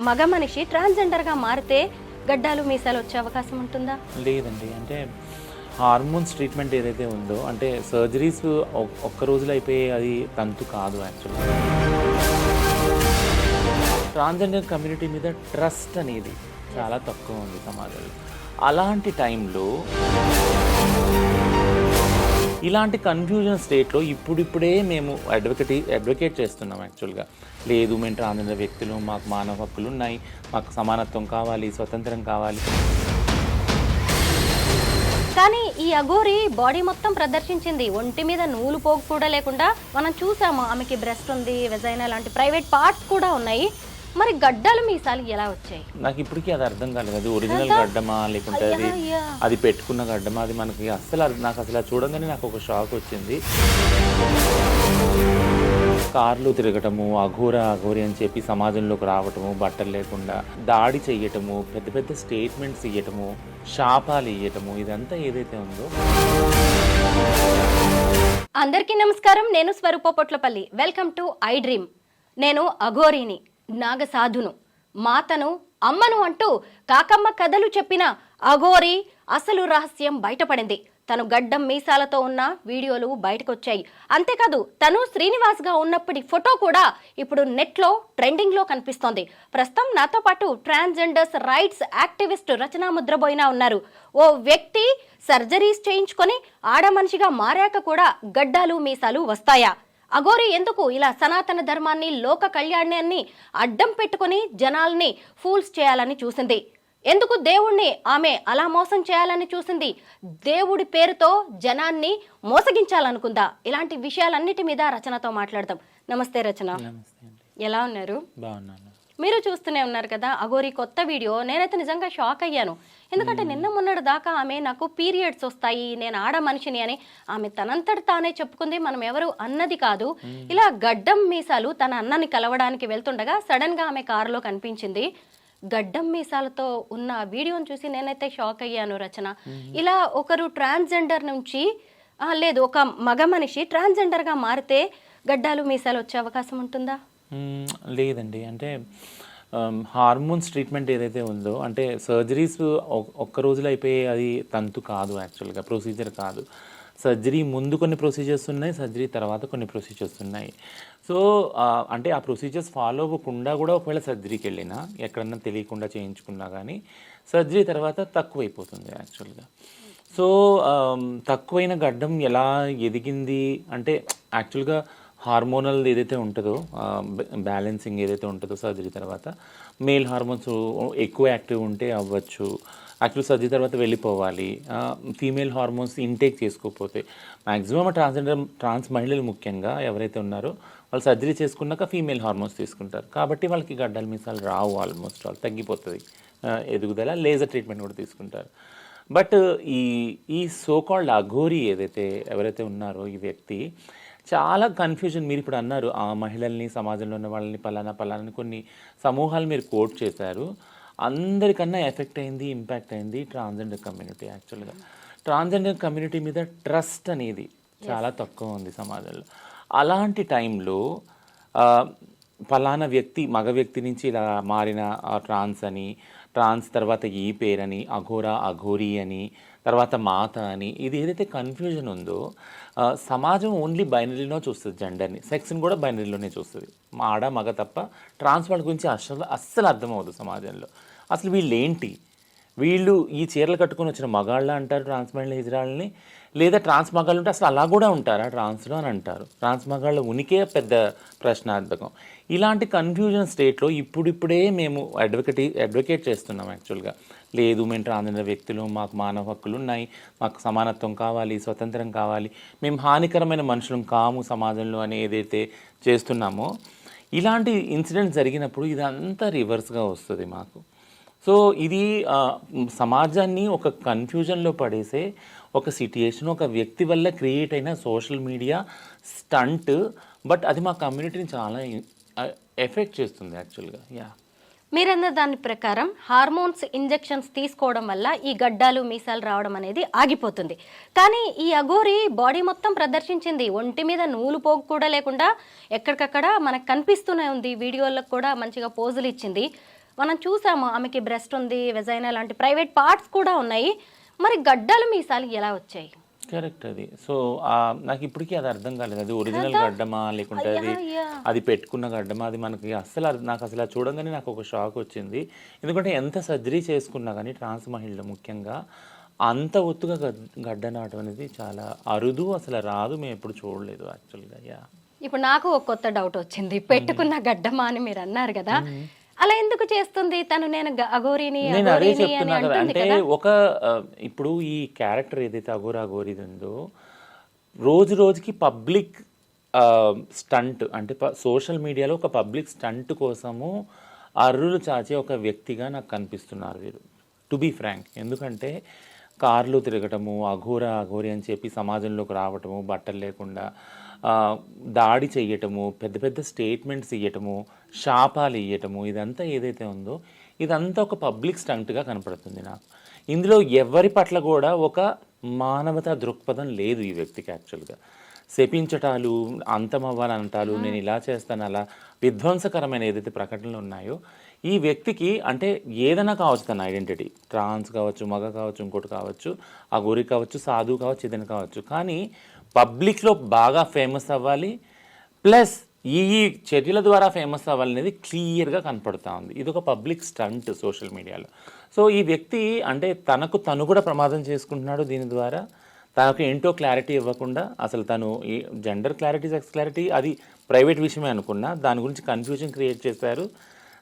మగ మనిషి ట్రాన్స్జెండర్గా మారితే గడ్డాలు మీసాలు వచ్చే అవకాశం ఉంటుందా? లేదండి. అంటే హార్మోన్స్ ట్రీట్మెంట్ ఏదైతే ఉందో, అంటే సర్జరీస్ ఒక్క రోజులో అయిపోయే అది తంతు కాదు యాక్చువల్గా. ట్రాన్స్జెండర్ కమ్యూనిటీ మీద ట్రస్ట్ అనేది చాలా తక్కువ ఉంది సమాజంలో. అలాంటి టైంలో ఇలాంటి కన్ఫ్యూజన్ స్టేట్లో ఇప్పుడిప్పుడే మేము అడ్వకేట్ చేస్తున్నాం యాక్చువల్గా. లేదు, మేము ట్రాన్స్జెండర్ వ్యక్తులు, మాకు మానవ హక్కులు ఉన్నాయి, మాకు సమానత్వం కావాలి, స్వతంత్రం కావాలి. కానీ ఈ అఘోరి బాడీ మొత్తం ప్రదర్శించింది, ఒంటి మీద నూలు పోగు కూడా లేకుండా మనం చూసాము. ఆమెకి బ్రెస్ట్ ఉంది, వెజైనా లాంటి ప్రైవేట్ పార్ట్స్ కూడా ఉన్నాయి. మరి గడ్డలు మీసాలు ఎలా వచ్చాయి? నాకు ఇప్పటికీ అది అర్థం కాలేదు. అది ఒరిజినల్ గడ్డమా లేకుంటే అది పెట్టుకున్న గడ్డమా, అది మనకి నాకు అసలు చూడంగానే నాకు ఒక షాక్ వచ్చింది. కార్లు తిరగటము, అఘోరి అని చెప్పి సమాజంలోకి రావటము, బట్టలు లేకుండా దాడి చెయ్యటము, పెద్ద పెద్ద స్టేట్మెంట్స్ ఇవ్వటము, శాపాలు ఇవ్వటము, ఇదంతా ఏదైతే ఉందో. అందరికీ నమస్కారం, నేను Swaroopa Potlapalli. Welcome to I dream. నేను అఘోరిని, నాగసాధును, మాతను, అమ్మను అంటూ కాకమ్మ కథలు చెప్పిన అఘోరి అసలు రహస్యం బయటపడింది. తను గడ్డం మీసాలతో ఉన్న వీడియోలు బయటకొచ్చాయి. అంతేకాదు, తను శ్రీనివాస్గా ఉన్నప్పటి ఫోటో కూడా ఇప్పుడు నెట్లో ట్రెండింగ్లో కనిపిస్తోంది. ప్రస్తుతం నాతో పాటు ట్రాన్స్జెండర్స్ రైట్స్ యాక్టివిస్ట్ రచనా ముద్రబోయినా ఉన్నారు. ఓ వ్యక్తి సర్జరీస్ చేయించుకొని ఆడ మనిషిగా మారాక కూడా గడ్డాలు మీసాలు వస్తాయా? అఘోరి ఎందుకు ఇలా సనాతన ధర్మాన్ని, లోక కళ్యాణాన్ని అడ్డం పెట్టుకుని జనాల్ని ఫూల్స్ చేయాలని చూసింది? ఎందుకు దేవుణ్ణి ఆమె అలా మోసం చేయాలని చూసింది? దేవుడి పేరుతో జనాన్ని మోసగించాలనుకుందా? ఇలాంటి విషయాలన్నిటి మీద రచనతో మాట్లాడదాం. నమస్తే రచన, ఎలా ఉన్నారు? బాగున్నాను. మీరు చూస్తూనే ఉన్నారు కదా అఘోరి కొత్త వీడియో. నేనైతే నిజంగా షాక్ అయ్యాను. ఎందుకంటే నిన్న మొన్నటి దాకా ఆమె నాకు పీరియడ్స్ వస్తాయి, నేను ఆడ మనిషిని అని ఆమె తనంతట తానే చెప్పుకుంది. మనం ఎవరు అన్నది కాదు. ఇలా గడ్డం మీసాలు తన అన్నని కలవడానికి వెళ్తుండగా సడన్ గా ఆమె కారులో కనిపించింది. గడ్డం మీసాలతో ఉన్న వీడియోని చూసి నేనైతే షాక్ అయ్యాను రచన. ఇలా ఒకరు ట్రాన్స్జెండర్ నుంచి లేదు, ఒక మగ మనిషి ట్రాన్స్జెండర్గా మారితే గడ్డాలు మీసాలు వచ్చే అవకాశం ఉంటుందా? లేదండి. అంటే హార్మోన్స్ ట్రీట్మెంట్ ఏదైతే ఉందో, అంటే సర్జరీస్ ఒక్క రోజులో అయిపోయే అది తంతు కాదు యాక్చువల్గా, ప్రొసీజర్ కాదు. సర్జరీ ముందు కొన్ని ప్రొసీజర్స్ ఉన్నాయి, సర్జరీ తర్వాత కొన్ని ప్రొసీజర్స్ ఉన్నాయి. సో అంటే ఆ ప్రొసీజర్స్ ఫాలో అవ్వకుండా కూడా ఒకవేళ సర్జరీకి వెళ్ళినా, ఎక్కడన్నా తెలియకుండా చేయించుకున్నా కానీ సర్జరీ తర్వాత తక్కువైపోతుంది యాక్చువల్గా. సో తక్కువైన గడ్డం ఎలా ఎదిగింది అంటే యాక్చువల్గా హార్మోనల్ ఏదైతే ఉంటుందో, బ్యాలెన్సింగ్ ఏదైతే ఉంటుందో సర్జరీ తర్వాత, మేల్ హార్మోన్స్ ఎక్కువ యాక్టివ్ ఉంటే అవ్వచ్చు, యాక్చువల్ సర్జరీ తర్వాత వెళ్ళిపోవాలి. ఫీమేల్ హార్మోన్స్ ఇంటేక్ చేసుకోకపోతే మ్యాక్సిమం ట్రాన్స్ మహిళలు ముఖ్యంగా ఎవరైతే ఉన్నారో వాళ్ళు సర్జరీ చేసుకున్నాక ఫీమేల్ హార్మోన్స్ తీసుకుంటారు. కాబట్టి వాళ్ళకి గడ్డల మీసాలు రావు, ఆల్మోస్ట్ వాళ్ళు తగ్గిపోతుంది ఎదుగుదల. లేజర్ ట్రీట్మెంట్ కూడా తీసుకుంటారు. బట్ ఈ సోకాల్డ్ అఘోరి ఎవరైతే ఉన్నారో ఈ వ్యక్తి చాలా కన్ఫ్యూజన్. మీరు ఇప్పుడు అన్నారు ఆ మహిళల్ని, సమాజంలో ఉన్న వాళ్ళని పలానా కొన్ని సమూహాలు మీరు కోట్ చేశారు. అందరికన్నా ఎఫెక్ట్ అయింది, ఇంపాక్ట్ అయింది ట్రాన్స్జెండర్ కమ్యూనిటీ. యాక్చువల్గా ట్రాన్స్జెండర్ కమ్యూనిటీ మీద ట్రస్ట్ అనేది చాలా తక్కువ ఉంది సమాజంలో. అలాంటి టైంలో పలానా వ్యక్తి మగ వ్యక్తి నుంచి ఇలా మారిన ట్రాన్స్ అని, ట్రాన్స్ తర్వాత ఈ పేరని, అఘోరి అని, తర్వాత మాత అని, ఇది ఏదైతే కన్ఫ్యూజన్ ఉందో, సమాజం ఓన్లీ బైనరీలో చూస్తుంది, జెండర్ని, సెక్స్ని కూడా బైనరీలోనే చూస్తుంది. ఆడ మగ తప్ప ట్రాన్స్ వాళ్ళ గురించి అస్సలు అర్థమవుతుంది సమాజంలో. అసలు వీళ్ళు ఈ చీరలు కట్టుకొని వచ్చిన మగాళ్ళ అంటారు ట్రాన్స్ మహిళ హిజరాళ్ళని, లేదా ట్రాన్స్ మగాళ్ళు ఉంటే అసలు అలా కూడా ఉంటారా ట్రాన్స్లో అని అంటారు. ట్రాన్స్ మగాళ్ళ ఉనికే పెద్ద ప్రశ్నార్థకం. ఇలాంటి కన్ఫ్యూజన్ స్టేట్లో ఇప్పుడిప్పుడే మేము అడ్వకేట్ చేస్తున్నాం యాక్చువల్గా. లేదు, మేము ట్రాన్స్జెండర్ వ్యక్తులు, మాకు మానవ హక్కులు ఉన్నాయి, మాకు సమానత్వం కావాలి, స్వతంత్రం కావాలి, మేము హానికరమైన మనుషులం కాము సమాజంలో అని ఏదైతే చేస్తున్నామో, ఇలాంటి ఇన్సిడెంట్ జరిగినప్పుడు ఇదంతా రివర్స్గా వస్తుంది మాకు. సో ఇది సమాజాన్ని ఒక కన్ఫ్యూజన్లో పడేసే ఒక సిట్యుయేషన్, ఒక వ్యక్తి వల్ల క్రియేట్ అయిన సోషల్ మీడియా స్టంట్. బట్ అది మా కమ్యూనిటీని చాలా ఎఫెక్ట్ చేస్తుంది యాక్చువల్గా. మీరన్న దాని ప్రకారం హార్మోన్స్ ఇంజెక్షన్స్ తీసుకోవడం వల్ల ఈ గడ్డాలు మీసాలు రావడం అనేది ఆగిపోతుంది. కానీ ఈ అఘోరి బాడీ మొత్తం ప్రదర్శించింది, ఒంటి మీద నూలు పోగు కూడా లేకుండా ఎక్కడికక్కడ మనకు కనిపిస్తూనే ఉంది. వీడియోలకు కూడా మంచిగా పోజులు ఇచ్చింది. మనం చూసాము ఆమెకి బ్రెస్ట్ ఉంది, వెజైనా లాంటి ప్రైవేట్ పార్ట్స్ కూడా ఉన్నాయి. మరి గడ్డలు మీసాలు ఎలా వచ్చాయి? కరెక్ట్ అది. సో నాకు ఇప్పటికీ అది అర్థం కాలేదు. అది ఒరిజినల్ గడ్డమా లేకుంటే అది అయ్యా అది పెట్టుకున్న గడ్డమా, అది మనకి నాకు అసలు అది చూడంగానే నాకు ఒక షాక్ వచ్చింది. ఎందుకంటే ఎంత సర్జరీ చేసుకున్నా కానీ ట్రాన్స్ మహిళలు ముఖ్యంగా అంత ఒత్తుగా గడ్డ నాటం అనేది చాలా అరుదు, అసలు రాదు, మేము ఎప్పుడు చూడలేదు యాక్చువల్గా. యా ఇప్పుడు నాకు ఒక కొత్త డౌట్ వచ్చింది. పెట్టుకున్న గడ్డమా అని మీరు అన్నారు కదా, అలా ఎందుకు చేస్తుంది తను? నేను అఘోరిని నేను అదే అఘోరిని అని చెప్తున్నా కదా. అంటుంది అంటే కదా. ఒక ఇప్పుడు ఈ క్యారెక్టర్ ఏదైతే అఘోరాఘోరిది ఉందో రోజు రోజుకి పబ్లిక్ స్టంట్, అంటే సోషల్ మీడియాలో ఒక పబ్లిక్ స్టంట్ కోసము అర్రులు చాచే ఒక వ్యక్తిగా నాకు కనిపిస్తున్నారు వీరు, టు బీ ఫ్రాంక్. ఎందుకంటే కార్లు తిరగటము, అఘోరి అని చెప్పి సమాజంలోకి రావటము, బట్టలు లేకుండా దాడి చెయ్యటము, పెద్ద పెద్ద స్టేట్మెంట్స్ ఇవ్వటము, శాపాలు ఇవ్వటము, ఇదంతా ఏదైతే ఉందో ఇదంతా ఒక పబ్లిక్ స్టంట్గా కనపడుతుంది నాకు. ఇందులో ఎవరి పట్ల కూడా ఒక మానవతా దృక్పథం లేదు ఈ వ్యక్తికి. యాక్చువల్గా శపించటాలు, అంతమవ్వాలంటాలు, నేను ఇలా చేస్తాను, అలా విధ్వంసకరమైన ఏదైతే ప్రకటనలు ఉన్నాయో ఈ వ్యక్తికి, అంటే ఏదైనా కావచ్చు తన ఐడెంటిటీ, ట్రాన్స్ కావచ్చు, మగ కావచ్చు, ఇంకోటి కావచ్చు, అఘోరి కావచ్చు, సాధువు కావచ్చు, ఏదైనా కావచ్చు, కానీ పబ్లిక్లో బాగా ఫేమస్ అవ్వాలి, ప్లస్ ఈ చర్యల ద్వారా ఫేమస్ అవ్వాలనేది క్లియర్గా కనపడుతూ ఉంది. ఇది ఒక పబ్లిక్ స్టంట్ సోషల్ మీడియాలో. సో ఈ వ్యక్తి అంటే తను కూడా ప్రమాదం చేసుకుంటున్నాడు దీని ద్వారా. తనకు ఏంటో క్లారిటీ ఇవ్వకుండా, అసలు తను ఈ జెండర్ క్లారిటీ, సెక్స్ క్లారిటీ అది ప్రైవేట్ విషయమే అనుకున్నా, దాని గురించి కన్ఫ్యూజన్ క్రియేట్ చేశారు.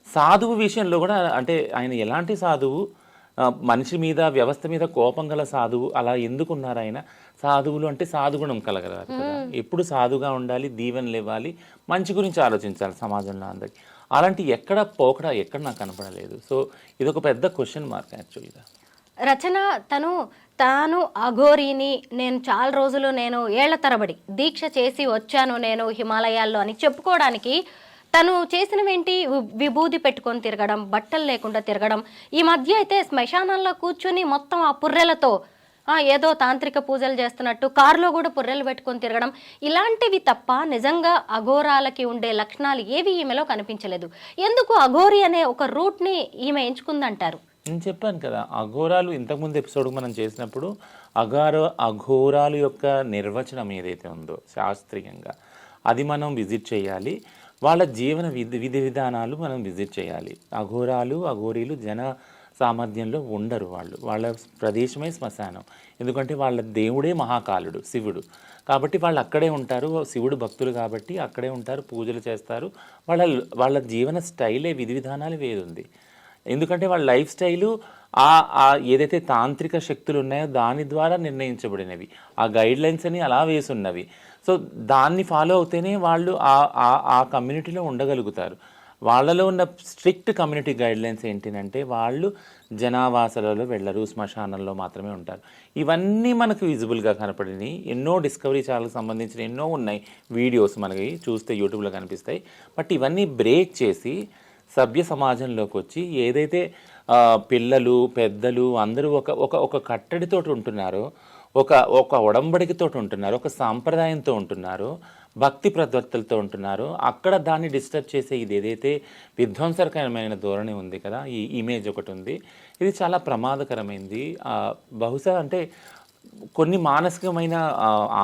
సాధువు విషయంలో కూడా, అంటే ఆయన ఎలాంటి సాధువు, మనిషి మీద, వ్యవస్థ మీద కోపం గల సాధువు, అలా ఎందుకున్నారు ఆయన? సాధువులు అంటే సాధుగుణం కలగలరు కదా, ఎప్పుడు సాధుగా ఉండాలి, దీవెనలు ఇవ్వాలి, మంచి గురించి ఆలోచించాలి సమాజంలో అందరికి. అలాంటి ఎక్కడ నాకు కనపడలేదు. సో ఇదొక పెద్ద క్వశ్చన్ మార్క్ యాక్చువల్గా. రచన తాను అఘోరిని, నేను చాలా రోజులు, నేను ఏళ్ల తరబడి దీక్ష చేసి వచ్చాను నేను హిమాలయాల్లో అని చెప్పుకోవడానికి తను చేసినవేంటి? విభూది పెట్టుకొని తిరగడం, బట్టలు లేకుండా తిరగడం. ఈ మధ్య అయితే శ్మశానంలో కూర్చుని మొత్తం ఆ పుర్రెలతో ఏదో తాంత్రిక పూజలు చేస్తున్నట్టు కారులో కూడా పుర్రెలు పెట్టుకొని తిరగడం, ఇలాంటివి తప్ప నిజంగా అఘోరాలకి ఉండే లక్షణాలు ఏవి ఈమెలో కనిపించలేదు. ఎందుకు అఘోరి అనే ఒక రూట్ని ఈమె ఎంచుకుందంటారు? నేను చెప్పాను కదా, అఘోరాలు ఇంతకుముందు ఎపిసోడ్ మనం చేసినప్పుడు అఘోరాలు యొక్క నిర్వచనం ఏదైతే ఉందో శాస్త్రీయంగా అది మనం విజిట్ చేయాలి. వాళ్ళ జీవన విధి విధానాలు మనం విజిట్ చేయాలి. అఘోరీలు జన సామర్థ్యంలో ఉండరు. వాళ్ళ ప్రదేశమే శ్మశానం. ఎందుకంటే వాళ్ళ దేవుడే మహాకాలుడు, శివుడు. కాబట్టి వాళ్ళు అక్కడే ఉంటారు. శివుడు భక్తులు కాబట్టి అక్కడే ఉంటారు, పూజలు చేస్తారు. వాళ్ళ జీవన స్టైలే, విధి విధానాలు వేరుంది. ఎందుకంటే వాళ్ళ లైఫ్ స్టైలు ఏదైతే తాంత్రిక శక్తులు ఉన్నాయో దాని ద్వారా నిర్ణయించబడినవి. ఆ గైడ్ లైన్స్ అని అలా వేసున్నవి. సో దాన్ని ఫాలో అవుతేనే వాళ్ళు ఆ కమ్యూనిటీలో ఉండగలుగుతారు. వాళ్ళలో ఉన్న స్ట్రిక్ట్ కమ్యూనిటీ గైడ్లైన్స్ ఏంటంటే వాళ్ళు జనావాసాలలో వెళ్ళరు, శ్మశానంలో మాత్రమే ఉంటారు. ఇవన్నీ మనకు విజిబుల్గా కనపడినాయి. ఎన్నో డిస్కవరీ ఛానల్కి సంబంధించిన ఎన్నో ఉన్నాయి వీడియోస్, మనకి చూస్తే యూట్యూబ్లో కనిపిస్తాయి. బట్ ఇవన్నీ బ్రేక్ చేసి సభ్య సమాజంలోకి వచ్చి ఏదైతే పిల్లలు, పెద్దలు అందరూ ఒక కట్టడితో ఉంటున్నారో, ఒక ఒడంబడికతో ఉంటున్నారు, ఒక సాంప్రదాయంతో ఉంటున్నారు, భక్తి ప్రవర్తలతో ఉంటున్నారు, అక్కడ దాన్ని డిస్టర్బ్ చేసే ఇది ఏదైతే విధ్వంసకరమైన ధోరణి ఉంది కదా, ఈ ఇమేజ్ ఒకటి ఉంది, ఇది చాలా ప్రమాదకరమైంది. బహుశా అంటే కొన్ని మానసికమైన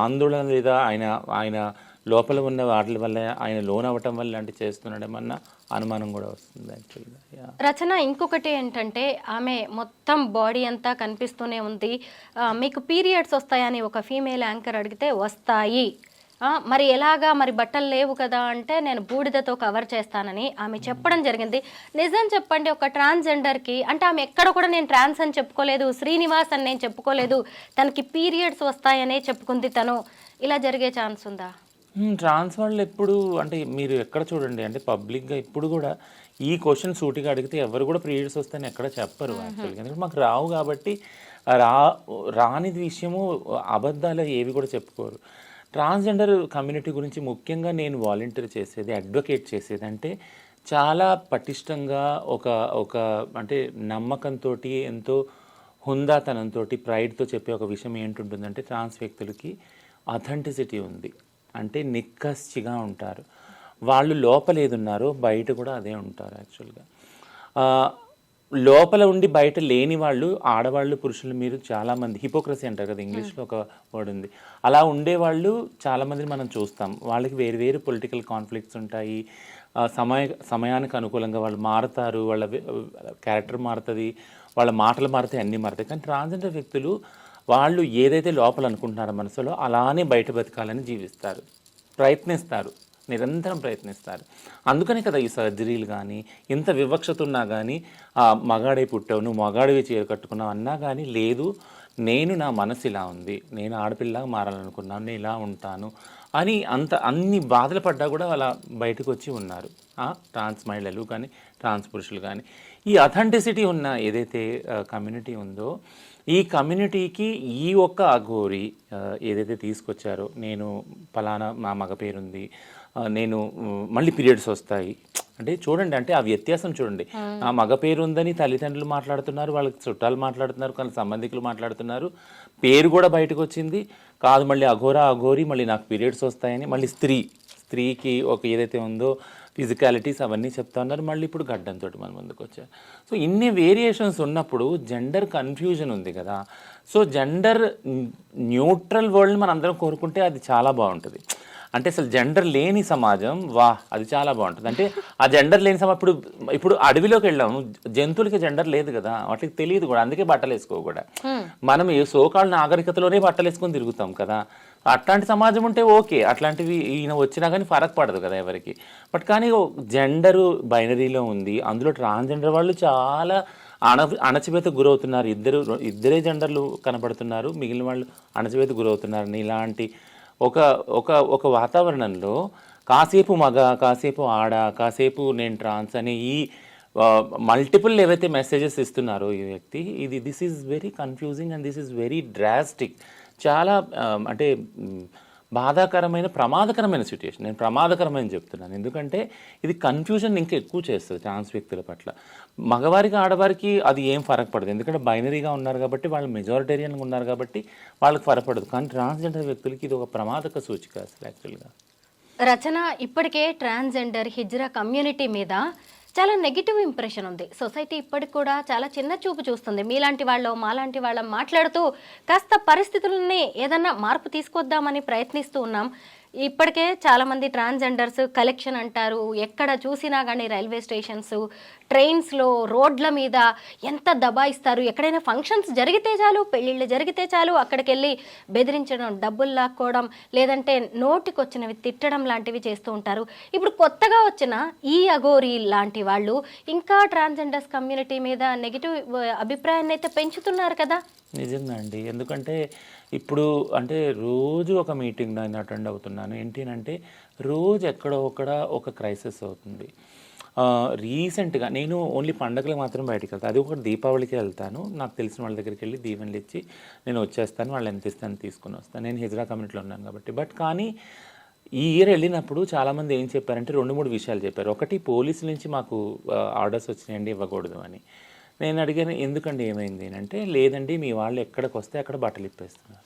ఆందోళన లేదా ఆయన లోపల ఉన్న వాటి వల్ల, ఆయన లోన్ అవ్వటం వల్ల లాంటి చేస్తున్నాడేమన్నా అనుమానం కూడా వస్తుంది యాక్చువల్గా. రచన ఇంకొకటి ఏంటంటే, ఆమె మొత్తం బాడీ అంతా కనిపిస్తూనే ఉంది. మీకు పీరియడ్స్ వస్తాయని ఒక ఫీమేల్ యాంకర్ అడిగితే వస్తాయి, మరి ఎలాగా, మరి బట్టలు లేవు కదా అంటే నేను బూడిదతో కవర్ చేస్తానని ఆమె చెప్పడం జరిగింది. నిజం చెప్పండి, ఒక ట్రాన్స్జెండర్కి, అంటే ఆమె ఎక్కడ కూడా నేను ట్రాన్స్ అని చెప్పుకోలేదు, శ్రీనివాస్ అని నేను చెప్పుకోలేదు, తనకి పీరియడ్స్ వస్తాయనే చెప్పుకుంది. తను ఇలా జరిగే ఛాన్స్ ఉందా? ట్రాన్స్ వాళ్ళు ఎప్పుడు, అంటే మీరు ఎక్కడ చూడండి, అంటే పబ్లిక్గా ఇప్పుడు కూడా ఈ క్వశ్చన్ సూటిగా అడిగితే ఎవరు కూడా పీరియడ్స్ వస్తాయని ఎక్కడ చెప్పరు యాక్చువల్గా. ఎందుకంటే మాకు రావు కాబట్టి రాని విషయము అబద్ధాలు ఏవి కూడా చెప్పుకోరు. ట్రాన్స్జెండర్ కమ్యూనిటీ గురించి ముఖ్యంగా నేను వాలంటీర్ చేసేది, అడ్వకేట్ చేసేది అంటే చాలా పటిష్టంగా ఒక అంటే నమ్మకంతో, ఎంతో హుందాతనంతో, ప్రైడ్తో చెప్పే ఒక విషయం ఏంటుంటుందంటే, ట్రాన్స్ వ్యక్తులకి అథెంటిసిటీ ఉంది. అంటే నిక్కచ్చిగా ఉంటారు. వాళ్ళు లోపల ఏది ఉన్నారో బయట కూడా అదే ఉంటారు యాక్చువల్గా. లోపల ఉండి బయట లేని వాళ్ళు, ఆడవాళ్ళు పురుషులు మీరు చాలామంది హిపోక్రసీ అంటారు కదా ఇంగ్లీష్లో ఒక వర్డ్ ఉంది, అలా ఉండేవాళ్ళు చాలామందిని మనం చూస్తాం. వాళ్ళకి వేరు వేరు పొలిటికల్ కాన్ఫ్లిక్ట్స్ ఉంటాయి, సమయానికి అనుకూలంగా వాళ్ళు మారుతారు, వాళ్ళ క్యారెక్టర్ మారుతుంది, వాళ్ళ మాటలు మారుతాయి, అన్నీ మారుతాయి. కానీ ట్రాన్స్జెండర్ వ్యక్తులు వాళ్ళు ఏదైతే లోపల అనుకుంటున్నారో మనసులో అలానే బయట బతకాలని జీవిస్తారు, ప్రయత్నిస్తారు, నిరంతరం ప్రయత్నిస్తారు. అందుకని కదా ఈ సర్జరీలు కానీ, ఇంత వివక్షత ఉన్నా కానీ, మగాడే పుట్టావు, నువ్వు మగాడివి చీర కట్టుకున్నావు అన్నా కానీ, లేదు నేను నా మనసు ఇలా ఉంది, నేను ఆడపిల్లగా మారాలనుకున్నాను, నేను ఇలా ఉంటాను అని అన్ని బాధలు పడ్డా కూడా అలా బయటకు వచ్చి ఉన్నారు ట్రాన్స్ మహిళలు కానీ, ట్రాన్స్ పురుషులు కానీ. ఈ అథెంటిసిటీ ఉన్న ఏదైతే కమ్యూనిటీ ఉందో, ఈ కమ్యూనిటీకి ఈ ఒక్క అఘోరి ఏదైతే తీసుకొచ్చారో, నేను ఫలానా మా మగ పేరుంది, నేను మళ్ళీ పీరియడ్స్ వస్తాయి అంటే చూడండి, అంటే ఆ వ్యత్యాసం చూడండి. ఆ మగ పేరు ఉందని తల్లిదండ్రులు మాట్లాడుతున్నారు, వాళ్ళకి చుట్టాలు మాట్లాడుతున్నారు, కొన్ని సంబంధికులు మాట్లాడుతున్నారు, పేరు కూడా బయటకు వచ్చింది కాదు, మళ్ళీ అఘోరి మళ్ళీ నాకు పీరియడ్స్ వస్తాయని, మళ్ళీ స్త్రీకి ఒక ఏదైతే ఉందో ఫిజికాలిటీస్ అవన్నీ చెప్తా ఉన్నారు, మళ్ళీ ఇప్పుడు గడ్డంతో మన ముందుకు వచ్చారు. సో ఇన్ని వేరియేషన్స్ ఉన్నప్పుడు జెండర్ కన్ఫ్యూజన్ ఉంది కదా. సో జెండర్ న్యూట్రల్ వరల్డ్ మనం అందరం కోరుకుంటే అది చాలా బాగుంటుంది. అంటే అసలు జెండర్ లేని సమాజం, అది చాలా బాగుంటుంది. అంటే ఆ జెండర్ లేని సమాజం, ఇప్పుడు అడవిలోకి వెళ్ళాము, జంతువులకి జెండర్ లేదు కదా, వాటికి తెలియదు కూడా, అందుకే బట్టలు వేసుకో కూడా. మనం ఏ సోకాళ్ళ నాగరికతలోనే బట్టలు వేసుకొని తిరుగుతాం కదా. అట్లాంటి సమాజం ఉంటే ఓకే, అట్లాంటివి ఈయన వచ్చినా కానీ ఫరక్ పడదు కదా ఎవరికి. బట్ కానీ జెండరు బైనరీలో ఉంది, అందులో ట్రాన్స్జెండర్ వాళ్ళు చాలా అణచివేతకు గురవుతున్నారు. ఇద్దరే జెండర్లు కనపడుతున్నారు, మిగిలిన వాళ్ళు అణచివేతకు గురవుతున్నారు. ఇలాంటి ఒక వాతావరణంలో కాసేపు మగ, కాసేపు ఆడ, కాసేపు నేను ట్రాన్స్ అనే ఈ మల్టిపుల్ ఏవైతే మెసేజెస్ ఇస్తున్నారో ఈ వ్యక్తి, this is very confusing and this is very drastic. చాలా అంటే బాధాకరమైన, ప్రమాదకరమైన సిచ్యుయేషన్. నేను ప్రమాదకరమైన చెప్తున్నాను, ఎందుకంటే ఇది కన్ఫ్యూజన్ ఇంకా ఎక్కువ చేస్తుంది ట్రాన్స్ వ్యక్తుల పట్ల. మగవారికి ఆడవారికి అది ఏం ఫరక్ పడదు, ఎందుకంటే బైనరీగా ఉన్నారు కాబట్టి, వాళ్ళు మెజారిటేరియన్గా ఉన్నారు కాబట్టి వాళ్ళకి ఫరక్ పడదు. కానీ ట్రాన్స్జెండర్ వ్యక్తులకి ఇది ఒక ప్రమాదక సూచిక అసలు యాక్చువల్గా. రచన, ఇప్పటికే ట్రాన్స్జెండర్ హిజ్రా కమ్యూనిటీ మీద చాలా నెగిటివ్ ఇంప్రెషన్ ఉంది. సొసైటీ ఇప్పటికి కూడా చాలా చిన్న చూపు చూస్తుంది. మీలాంటి వాళ్ళు, మాలాంటి వాళ్ళం మాట్లాడుతూ కాస్త పరిస్థితులని ఏదన్నా మార్పు తీసుకొద్దామని ప్రయత్నిస్తూ ఉన్నాం. ఇప్పటికే చాలామంది ట్రాన్స్జెండర్స్ కలెక్షన్ అంటారు, ఎక్కడ చూసినా కానీ రైల్వే స్టేషన్స్, ట్రైన్స్లో, రోడ్ల మీద ఎంత దబాయిస్తారు. ఎక్కడైనా ఫంక్షన్స్ జరిగితే చాలు, పెళ్ళిళ్ళు జరిగితే చాలు, అక్కడికి వెళ్ళి బెదిరించడం, డబ్బులు లాక్కోవడం, లేదంటే నోటికొచ్చినవి తిట్టడం లాంటివి చేస్తూ ఉంటారు. ఇప్పుడు కొత్తగా వచ్చిన ఈ అఘోరి లాంటి వాళ్ళు ఇంకా ట్రాన్స్జెండర్స్ కమ్యూనిటీ మీద నెగిటివ్ అభిప్రాయాన్ని అయితే పెంచుతున్నారు కదా. నిజంగా అండి, ఎందుకంటే ఇప్పుడు అంటే రోజు ఒక మీటింగ్ నేను అటెండ్ అవుతున్నాను. ఏంటంటే రోజు ఎక్కడో ఒక క్రైసిస్ అవుతుంది. రీసెంట్గా నేను ఓన్లీ పండగలకు మాత్రం బయటకు వెళ్తాను, అది ఒకటి దీపావళికి వెళ్తాను. నాకు తెలిసిన వాళ్ళ దగ్గరికి వెళ్ళి దీవెనలు ఇచ్చి నేను వచ్చేస్తాను, వాళ్ళు ఎంత ఇస్తాను తీసుకుని వస్తాను. నేను హిజ్రా కమ్యూనిటీలో ఉన్నాను కాబట్టి. బట్ కానీ ఈ ఇయర్ వెళ్ళినప్పుడు చాలామంది ఏం చెప్పారంటే 2-3 విషయాలు చెప్పారు. ఒకటి, పోలీసుల నుంచి మాకు ఆర్డర్స్ వచ్చినాయండి, ఇవ్వకూడదు అని. నేను అడిగాను, ఎందుకండి ఏమైంది అంటే, లేదండి మీ వాళ్ళు ఎక్కడికి వస్తే అక్కడ బట్టలు ఇప్పేస్తున్నారు,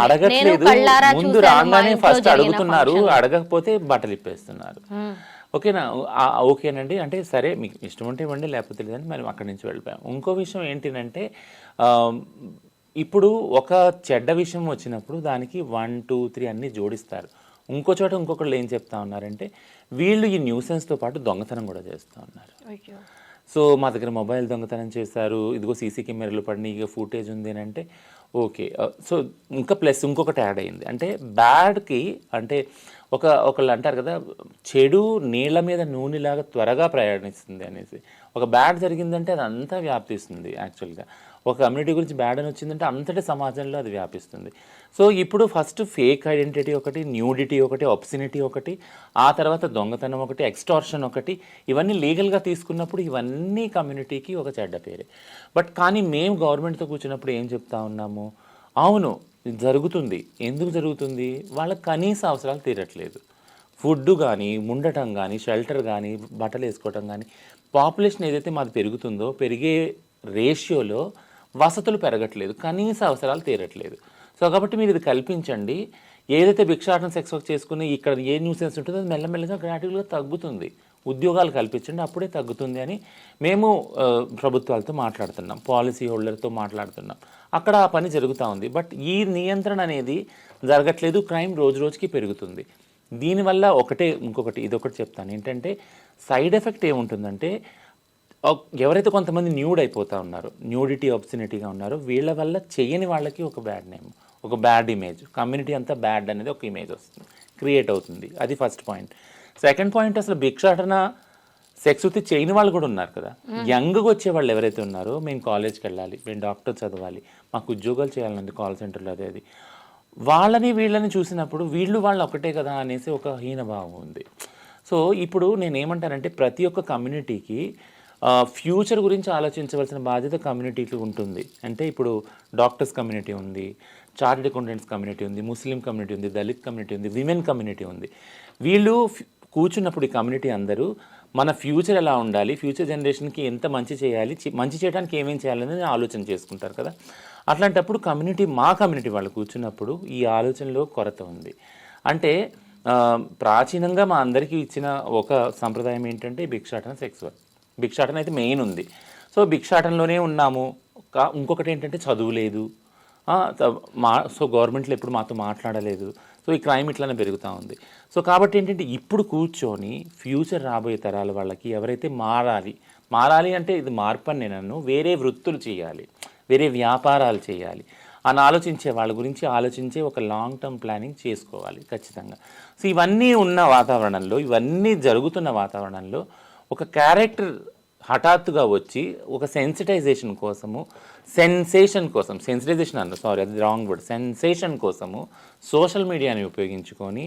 అడగట్లేదు, ముందు రాగానే ఫస్ట్ అడుగుతున్నారు, అడగకపోతే బట్టలు ఇప్పేస్తున్నారు. ఓకేనండి అంటే సరే మీకు ఇష్టం ఉంటే ఇవ్వండి, లేకపోతే లేదని మరి అక్కడి నుంచి వెళ్ళిపోయాం. ఇంకో విషయం ఏంటంటే, ఇప్పుడు ఒక చెడ్డ విషయం వచ్చినప్పుడు దానికి 1, 2, 3 అన్నీ జోడిస్తారు. ఇంకో చోట ఇంకొకళ్ళు ఏం చెప్తా ఉన్నారంటే, వీళ్ళు ఈ న్యూసెన్స్తో పాటు దొంగతనం కూడా చేస్తూ ఉన్నారు. సో మా దగ్గర మొబైల్ దొంగతనం చేశారు, ఇదిగో సీసీ కెమెరాలు పడినాయి, ఇక ఫుటేజ్ ఉంది అని అంటే ఓకే. సో ఇంకా ప్లస్ ఇంకొకటి యాడ్ అయింది, అంటే బ్యాడ్కి అంటే ఒకళ్ళు అంటారు కదా, చెడు నీళ్ళ మీద నూనెలాగా త్వరగా ప్రయాణిస్తుంది అనేసి. ఒక బ్యాడ్ జరిగిందంటే అది అంతా వ్యాపిస్తుంది. యాక్చువల్గా ఒక కమ్యూనిటీ గురించి బ్యాడ్ అని వచ్చిందంటే అంతటి సమాజంలో అది వ్యాపిస్తుంది. సో ఇప్పుడు ఫస్ట్ ఫేక్ ఐడెంటిటీ ఒకటి, న్యూడిటీ ఒకటి, ఆబ్సినిటీ ఒకటి, ఆ తర్వాత దొంగతనం ఒకటి, ఎక్స్టార్షన్ ఒకటి, ఇవన్నీ లీగల్గా తీసుకున్నప్పుడు ఇవన్నీ కమ్యూనిటీకి ఒక చెడ్డ పేరే. బట్ కానీ మేము గవర్నమెంట్తో కూర్చున్నప్పుడు ఏం చెప్తా ఉన్నాము, అవును ఇది జరుగుతుంది. ఎందుకు జరుగుతుంది? వాళ్ళ కనీస అవసరాలు తీరట్లేదు. ఫుడ్ కానీ, ఉండటం కానీ, షెల్టర్ కానీ, బట్టలు వేసుకోవటం కానీ, పాపులేషన్ ఏదైతే మాది పెరుగుతుందో పెరిగే రేషియోలో వసతులు పెరగట్లేదు, కనీస అవసరాలు తీరట్లేదు. సో కాబట్టి మీరు ఇది కల్పించండి. ఏదైతే భిక్షాటన సెక్స్ వర్క్ చేసుకుని ఇక్కడ ఏ న్యూసెన్స్ ఉంటుందో అది మెల్లమెల్లగా గ్రాడ్యువల్గా తగ్గుతుంది. ఉద్యోగాలు కల్పించండి, అప్పుడే తగ్గుతుంది అని మేము ప్రభుత్వాలతో మాట్లాడుతున్నాం, పాలసీ హోల్డర్తో మాట్లాడుతున్నాం. అక్కడ ఆ పని జరుగుతూ ఉంది. బట్ ఈ నియంత్రణ అనేది జరగట్లేదు. క్రైమ్ రోజు రోజుకి పెరుగుతుంది. దీనివల్ల ఇంకొకటి ఇదొకటి చెప్తాను ఏంటంటే, సైడ్ ఎఫెక్ట్ ఏముంటుందంటే, ఎవరైతే కొంతమంది న్యూడ్ అయిపోతూ ఉన్నారో, న్యూడిటీ ఆబ్సినిటీగా ఉన్నారో, వీళ్ళ వల్ల చేయని వాళ్ళకి ఒక బ్యాడ్ నేమ్, ఒక బ్యాడ్ ఇమేజ్, కమ్యూనిటీ అంతా బ్యాడ్ అనేది ఒక ఇమేజ్ వస్తుంది, క్రియేట్ అవుతుంది. అది ఫస్ట్ పాయింట్. సెకండ్ పాయింట్, అసలు భిక్షాటన సెక్స్ వృత్తి చేయని వాళ్ళు కూడా ఉన్నారు కదా. యంగ్గా వచ్చే వాళ్ళు ఎవరైతే ఉన్నారో, మేము కాలేజ్కి వెళ్ళాలి, మేము డాక్టర్ చదవాలి, మాకు ఉద్యోగాలు చేయాలండి కాల్ సెంటర్లో, అది వాళ్ళని వీళ్ళని చూసినప్పుడు వీళ్ళు వాళ్ళు ఒకటే కదా అనేసి ఒక హీనభావం ఉంది. సో ఇప్పుడు నేనేమంటానంటే, ప్రతి ఒక్క కమ్యూనిటీకి ఫ్యూచర్ గురించి ఆలోచించవలసిన బాధ్యత కమ్యూనిటీకి ఉంటుంది. అంటే ఇప్పుడు డాక్టర్స్ కమ్యూనిటీ ఉంది, చార్టెడ్ అకౌంటెంట్స్ కమ్యూనిటీ ఉంది, ముస్లిం కమ్యూనిటీ ఉంది, దళిత్ కమ్యూనిటీ ఉంది, విమెన్ కమ్యూనిటీ ఉంది. వీళ్ళు కూర్చున్నప్పుడు ఈ కమ్యూనిటీ అందరూ మన ఫ్యూచర్ ఎలా ఉండాలి, ఫ్యూచర్ జనరేషన్కి ఎంత మంచి చేయాలి, మంచి చేయడానికి ఏమేం చేయాలని ఆలోచన చేసుకుంటారు కదా. అట్లాంటప్పుడు మా కమ్యూనిటీ వాళ్ళు కూర్చున్నప్పుడు ఈ ఆలోచనలో కొరత ఉంది. అంటే ప్రాచీనంగా మా అందరికీ ఇచ్చిన ఒక సంప్రదాయం ఏంటంటే భిక్షాటన, సెక్స్ వర్క్. భిక్షాటన అయితే మెయిన్ ఉంది. సో భిక్షాటనలోనే ఉన్నాము. ఇంకొకటి ఏంటంటే చదువు లేదు, సో గవర్నమెంట్లో ఎప్పుడు మాతో మాట్లాడలేదు. సో ఈ క్రైమ్ ఇట్లానే పెరుగుతూ ఉంది. సో కాబట్టి ఏంటంటే, ఇప్పుడు కూర్చొని ఫ్యూచర్ రాబోయే తరాల వాళ్ళకి ఎవరైతే మారాలి అంటే ఇది మార్పు అని నేను వేరే వృత్తులు చేయాలి, వేరే వ్యాపారాలు చేయాలి అని ఆలోచించే వాళ్ళ గురించి ఆలోచించే ఒక లాంగ్ టర్మ్ ప్లానింగ్ చేసుకోవాలి ఖచ్చితంగా. సో ఇవన్నీ ఉన్న వాతావరణంలో, ఇవన్నీ జరుగుతున్న వాతావరణంలో ఒక క్యారెక్టర్ హఠాత్తుగా వచ్చి ఒక సెన్సిటైజేషన్ కోసము, సెన్సిటైజేషన్ అది రాంగ్ వర్డ్, సెన్సేషన్ కోసము సోషల్ మీడియాని ఉపయోగించుకొని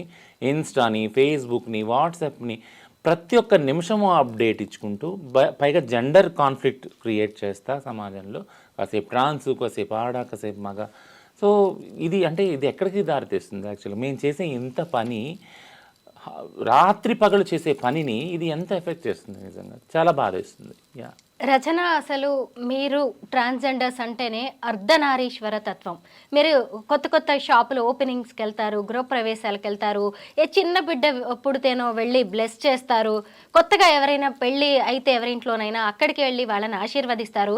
ఇన్స్టాని, ఫేస్బుక్ని, వాట్సాప్ని ప్రతి ఒక్క నిమిషము అప్డేట్ ఇచ్చుకుంటూ, పైగా జెండర్ కాన్ఫ్లిక్ట్ క్రియేట్ చేస్తా సమాజంలో, కాసేపు ట్రాన్స్, కాసేపు ఆడ, కాసేపు మగ. సో ఇది ఎక్కడికి దారితీస్తుంది? యాక్చువల్గా మేము చేసే ఇంత పని, రాత్రి పగలు చేసే పనిని ఇది ఎంత ఎఫెక్ట్ చేస్తుంది? నిజంగా చాలా బాధేస్తుంది. రచన, అసలు మీరు ట్రాన్స్జెండర్స్ అంటేనే అర్ధనారీశ్వర తత్వం. మీరు కొత్త షాపులు ఓపెనింగ్స్కి వెళ్తారు, గృహప్రవేశాలకు వెళ్తారు, ఏ చిన్న బిడ్డ పుడితేనో వెళ్ళి బ్లెస్ చేస్తారు, కొత్తగా ఎవరైనా పెళ్ళి అయితే ఎవరింట్లోనైనా అక్కడికి వెళ్ళి వాళ్ళని ఆశీర్వదిస్తారు.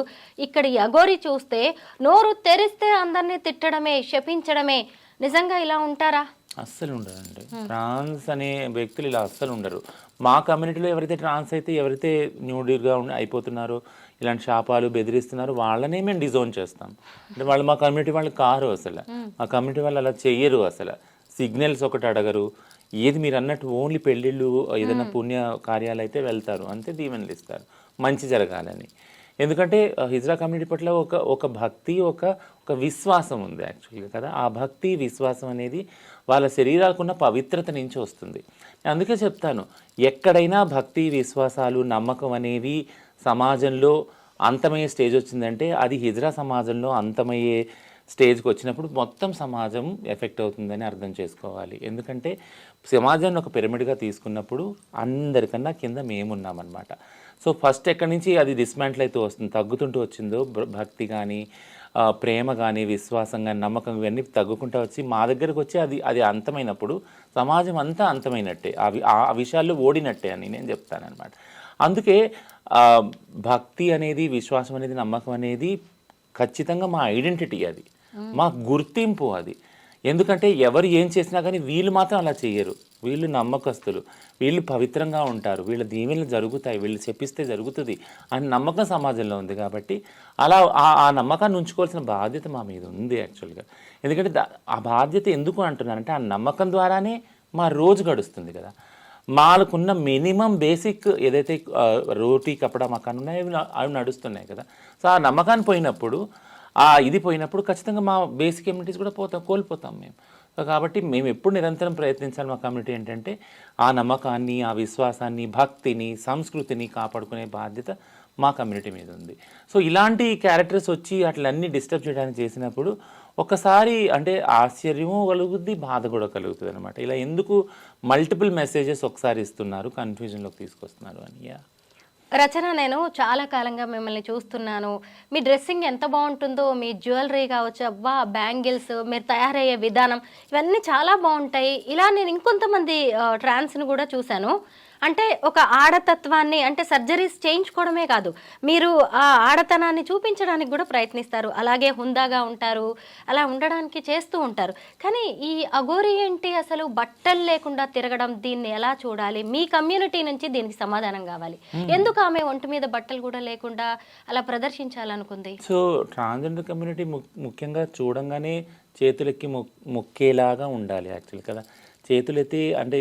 ఇక్కడ ఈ అఘోరి చూస్తే నోరు తెరిస్తే అందరినీ తిట్టడమే, శపించడమే. నిజంగా ఇలా ఉంటారా? అస్సలు ఉండరండి. ట్రాన్స్ అనే వ్యక్తులు ఇలా అస్సలు ఉండరు. మా కమ్యూనిటీలో ఎవరైతే ట్రాన్స్ అయితే, ఎవరైతే న్యూడ్గా అయిపోతున్నారో, ఇలాంటి శాపాలు బెదిరిస్తున్నారో, వాళ్ళనే మేము డిజోన్ చేస్తాం. అంటే వాళ్ళు మా కమ్యూనిటీ వాళ్ళు కారు, అసలు మా కమ్యూనిటీ వాళ్ళు అలా చెయ్యరు. అసలు సిగ్నల్స్ ఒకటి అడగరు. ఏది మీరు అన్నట్టు ఓన్లీ పెళ్ళిళ్ళు, ఏదైనా పుణ్య కార్యాలు అయితే వెళ్తారు, అంతే దీవెనలు ఇస్తారు మంచి జరగాలని. ఎందుకంటే హిజ్రా కమ్యూనిటీ పట్ల ఒక భక్తి, ఒక విశ్వాసం ఉంది యాక్చువల్గా కదా. ఆ భక్తి విశ్వాసం అనేది వాళ్ళ శరీరాలకున్న పవిత్రత నుంచి వస్తుంది. అందుకే చెప్తాను, ఎక్కడైనా భక్తి విశ్వాసాలు, నమ్మకం అనేవి సమాజంలో అంతమయ్యే స్టేజ్ వచ్చిందంటే, అది హిజ్రా సమాజంలో అంతమయ్యే స్టేజ్కి వచ్చినప్పుడు మొత్తం సమాజం ఎఫెక్ట్ అవుతుందని అర్థం చేసుకోవాలి. ఎందుకంటే సమాజాన్ని ఒక పిరమిడ్గా తీసుకున్నప్పుడు అందరికన్నా కింద మేమున్నామన్నమాట. సో ఫస్ట్ ఎక్కడి నుంచి అది డిస్మాంటిల్ అయితే వస్తుంది, తగ్గుతుంటూ వచ్చిందో, భక్తి కానీ, ప్రేమ కానీ, విశ్వాసం కానీ, నమ్మకం ఇవన్నీ తగ్గుకుంటూ వచ్చి మా దగ్గరకు వచ్చి అది అంతమైనప్పుడు సమాజం అంతా అంతమైనట్టే, ఆ విషయాల్లో ఓడినట్టే అని నేను చెప్తానన్నమాట. అందుకే భక్తి అనేది, విశ్వాసం అనేది, నమ్మకం అనేది ఖచ్చితంగా మా ఐడెంటిటీ, అది మా గుర్తింపు అది. ఎందుకంటే ఎవరు ఏం చేసినా కానీ వీళ్ళు మాత్రం అలా చేయరు. వీళ్ళు నమ్మకస్తులు, వీళ్ళు పవిత్రంగా ఉంటారు, వీళ్ళ దీవెనలు జరుగుతాయి, వీళ్ళు చెప్పిస్తే జరుగుతుంది అని నమ్మకం సమాజంలో ఉంది. కాబట్టి అలా ఆ నమ్మకాన్ని ఉంచుకోవాల్సిన బాధ్యత మా మీద ఉంది యాక్చువల్గా. ఎందుకంటే ఆ బాధ్యత ఎందుకు అంటున్నానంటే, ఆ నమ్మకం ద్వారానే మా రోజు గడుస్తుంది కదా. మాకున్న మినిమం బేసిక్ ఏదైతే రోటీ, కపడా, మకాన్ ఉన్నాయో అవి నడుస్తున్నాయి కదా. సో ఆ నమ్మకాన్ని పోయినప్పుడు, ఇది పోయినప్పుడు ఖచ్చితంగా మా బేసిక్ కమ్యూనిటీస్ కూడా కోల్పోతాం మేము. కాబట్టి మేము ఎప్పుడు నిరంతరం ప్రయత్నించాలి. మా కమ్యూనిటీ ఏంటంటే ఆ నమ్మకాన్ని, ఆ విశ్వాసాన్ని, భక్తిని, సంస్కృతిని కాపాడుకునే బాధ్యత మా కమ్యూనిటీ మీద ఉంది. సో ఇలాంటి క్యారెక్టర్స్ వచ్చి అట్లన్నీ డిస్టర్బ్ చేయడానికి చేసినప్పుడు ఒకసారి అంటే ఆశ్చర్యము కలుగుద్ది, బాధ కూడా కలుగుతుంది అనమాట. ఇలా ఎందుకు మల్టిపుల్ మెసేజెస్ ఒకసారి ఇస్తున్నారు, కన్ఫ్యూజన్లోకి తీసుకొస్తున్నారు అని. రచన, నేను చాలా కాలంగా మిమ్మల్ని చూస్తున్నాను. మీ డ్రెస్సింగ్ ఎంత బాగుంటుందో, మీ జ్యువెలరీ కావచ్చు, అబ్బా బ్యాంగిల్స్, మీరు తయారయ్యే విధానం, ఇవన్నీ చాలా బాగుంటాయి. ఇలా నేను ఇంకొంతమంది ట్రాన్స్ని కూడా చూశాను. అంటే ఒక ఆడతత్వాన్ని అంటే సర్జరీస్ చేయించుకోవడమే కాదు, మీరు ఆ ఆడతనాన్ని చూపించడానికి కూడా ప్రయత్నిస్తారు, అలాగే హుందాగా ఉంటారు, అలా ఉండడానికి చేస్తూ ఉంటారు. కానీ ఈ అఘోరి ఏంటి అసలు బట్టలు లేకుండా తిరగడం, దీన్ని ఎలా చూడాలి? మీ కమ్యూనిటీ నుంచి దీనికి సమాధానం కావాలి. ఎందుకు ఆమె ఒంటి మీద బట్టలు కూడా లేకుండా అలా ప్రదర్శించాలనుకుంది? సో ట్రాన్స్జెండర్ కమ్యూనిటీ ముఖ్యంగా చూడంగానే చేతులెక్కి మొక్కేలాగా ఉండాలి యాక్చువల్ కదా. చేతులెత్తి అంటే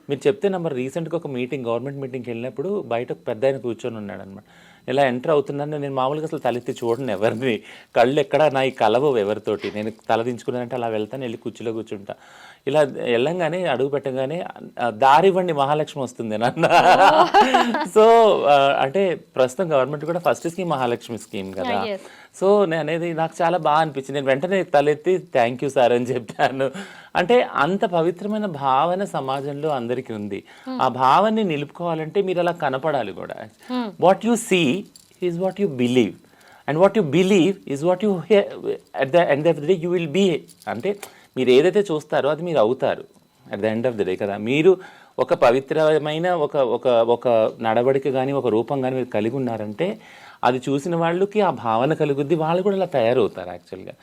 మీరు చెప్తే నెంబర్ రీసెంట్గా ఒక మీటింగ్, గవర్నమెంట్ మీటింగ్కి వెళ్ళినప్పుడు బయట ఒక పెద్ద ఆయన కూర్చొని ఉన్నాడు అనమాట. ఇలా ఎంటర్ అవుతున్నాను, నేను మామూలుగా అసలు తలెత్తి చూడను ఎవరిని, కళ్ళు ఎక్కడ నా ఈ కలవవు ఎవరితోటి, నేను తల దించుకున్నానంటే అలా వెళ్తాను, వెళ్ళి కుర్చీలో కూర్చుంటా. ఇలా వెళ్ళంగానే అడుగు పెట్టగానే దారి ఇవ్వండి మహాలక్ష్మి వస్తుంది నన్ను. సో అంటే ప్రస్తుతం గవర్నమెంట్ కూడా ఫస్ట్ స్కీమ్ మహాలక్ష్మి స్కీమ్ కదా. సో నేను అనేది నాకు చాలా బాగా అనిపించింది. నేను వెంటనే తలెత్తి థ్యాంక్ యూ సార్ అని చెప్పాను. అంటే అంత పవిత్రమైన భావన సమాజంలో అందరికీ ఉంది. ఆ భావాన్ని నిలుపుకోవాలంటే మీరు అలా కనపడాలి కూడా. What you see is what you believe, and what you believe is what you at the end of the day you will be. అంటే మీరు ఏదైతే చూస్తారో అది మీరు అవుతారు at the end of the day కదా. మీరు ఒక పవిత్రమైన ఒక ఒక ఒక నడవడిక కానీ ఒక రూపం కానీ మీరు కలిగి ఉన్నారంటే అది చూసిన వాళ్ళకి ఆ భావన కలుగుద్ది, వాళ్ళు కూడా అలా తయారవుతారు యాక్చువల్గా.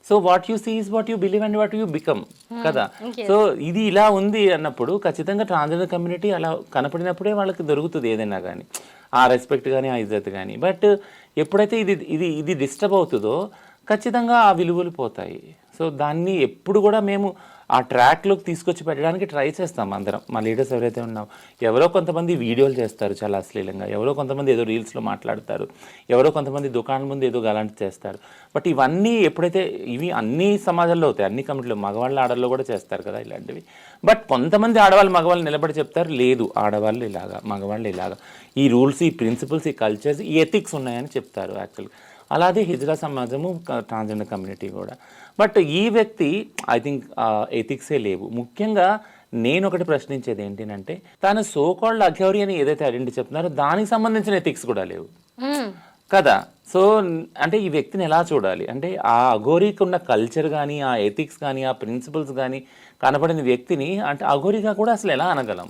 So what you see is what you believe and what you become కదా. సో ఇది ఇలా ఉంది అన్నప్పుడు ఖచ్చితంగా ట్రాన్స్జెండర్ కమ్యూనిటీ అలా కనపడినప్పుడే వాళ్ళకి దొరుకుతుంది ఏదైనా కానీ, ఆ రెస్పెక్ట్ కానీ ఆ ఇజ్జత్ కానీ. బట్ ఎప్పుడైతే ఇది ఇది ఇది డిస్టర్బ్ అవుతుందో ఖచ్చితంగా ఆ విలువలు పోతాయి. సో దాన్ని ఎప్పుడు కూడా మేము ఆ ట్రాక్లోకి తీసుకొచ్చి పెట్టడానికి ట్రై చేస్తాం అందరం, మా లీడర్స్ ఎవరైతే ఉన్నామో. ఎవరో కొంతమంది వీడియోలు చేస్తారు చాలా అశ్లీలంగా, ఎవరో కొంతమంది ఏదో రీల్స్లో మాట్లాడతారు, ఎవరో కొంతమంది దుకాణం ముందు ఏదో అలాంటి చేస్తారు. బట్ ఇవన్నీ ఎప్పుడైతే ఇవి అన్ని సమాజాల్లో అవుతాయి, అన్ని కమిటీలో మగవాళ్ళు ఆడవాళ్ళు కూడా చేస్తారు కదా ఇలాంటివి. బట్ కొంతమంది ఆడవాళ్ళు మగవాళ్ళు నిలబడి చెప్తారు లేదు ఆడవాళ్ళు ఇలాగా మగవాళ్ళు ఇలాగా, ఈ రూల్స్ ఈ ప్రిన్సిపల్స్ ఈ కల్చర్స్ ఈ ఎథిక్స్ ఉన్నాయని చెప్తారు యాక్చువల్గా. అలాగే హిజ్రా సమాజము ట్రాన్స్జెండర్ కమ్యూనిటీ కూడా. బట్ ఈ వ్యక్తి ఐ థింక్ ఎథిక్సే లేవు. ముఖ్యంగా నేను ఒకటి ప్రశ్నించేది ఏంటంటే తన సోకాల్డ్ అఘోరి అని ఏదైతే ఐడెంటిటీ చెప్తున్నారో దానికి సంబంధించిన ఎథిక్స్ కూడా లేవు కదా. సో అంటే ఈ వ్యక్తిని ఎలా చూడాలి అంటే ఆ అఘోరికి ఉన్న కల్చర్ కానీ ఆ ఎథిక్స్ కానీ ఆ ప్రిన్సిపల్స్ కానీ కనపడిన వ్యక్తిని అంటే అఘోరిగా కూడా అసలు ఎలా అనగలం,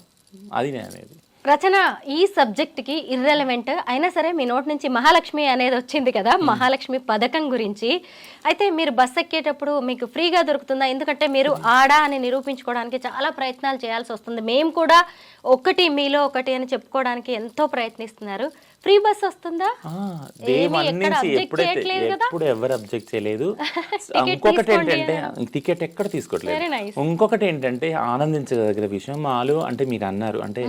అది నేను అనేది. రచన ఈ సబ్జెక్ట్కి ఇర్రెలవెంట్ అయినా సరే మీ నోటి నుంచి మహాలక్ష్మి అనేది వచ్చింది కదా, మహాలక్ష్మి పథకం గురించి. అయితే మీరు బస్ ఎక్కేటప్పుడు మీకు ఫ్రీగా దొరుకుతుందా? ఎందుకంటే మీరు ఆడ అని నిరూపించుకోవడానికి చాలా ప్రయత్నాలు చేయాల్సి వస్తుంది. మేము కూడా ఒకటి మీలో ఒకటి అని చెప్పుకోవడానికి ఎంతో ప్రయత్నిస్తున్నారు. ఫ్రీ బస్ వస్తుందా? ఎప్పుడు ఎవరు అబ్జెక్ట్ చేయలేదు. ఇంకొకటి ఏంటంటే టికెట్ ఎక్కడ తీసుకోవట్లేదు. ఇంకొకటి ఏంటంటే ఆనందించదగిన విషయం మాలో అంటే మీరు అన్నారు అంటే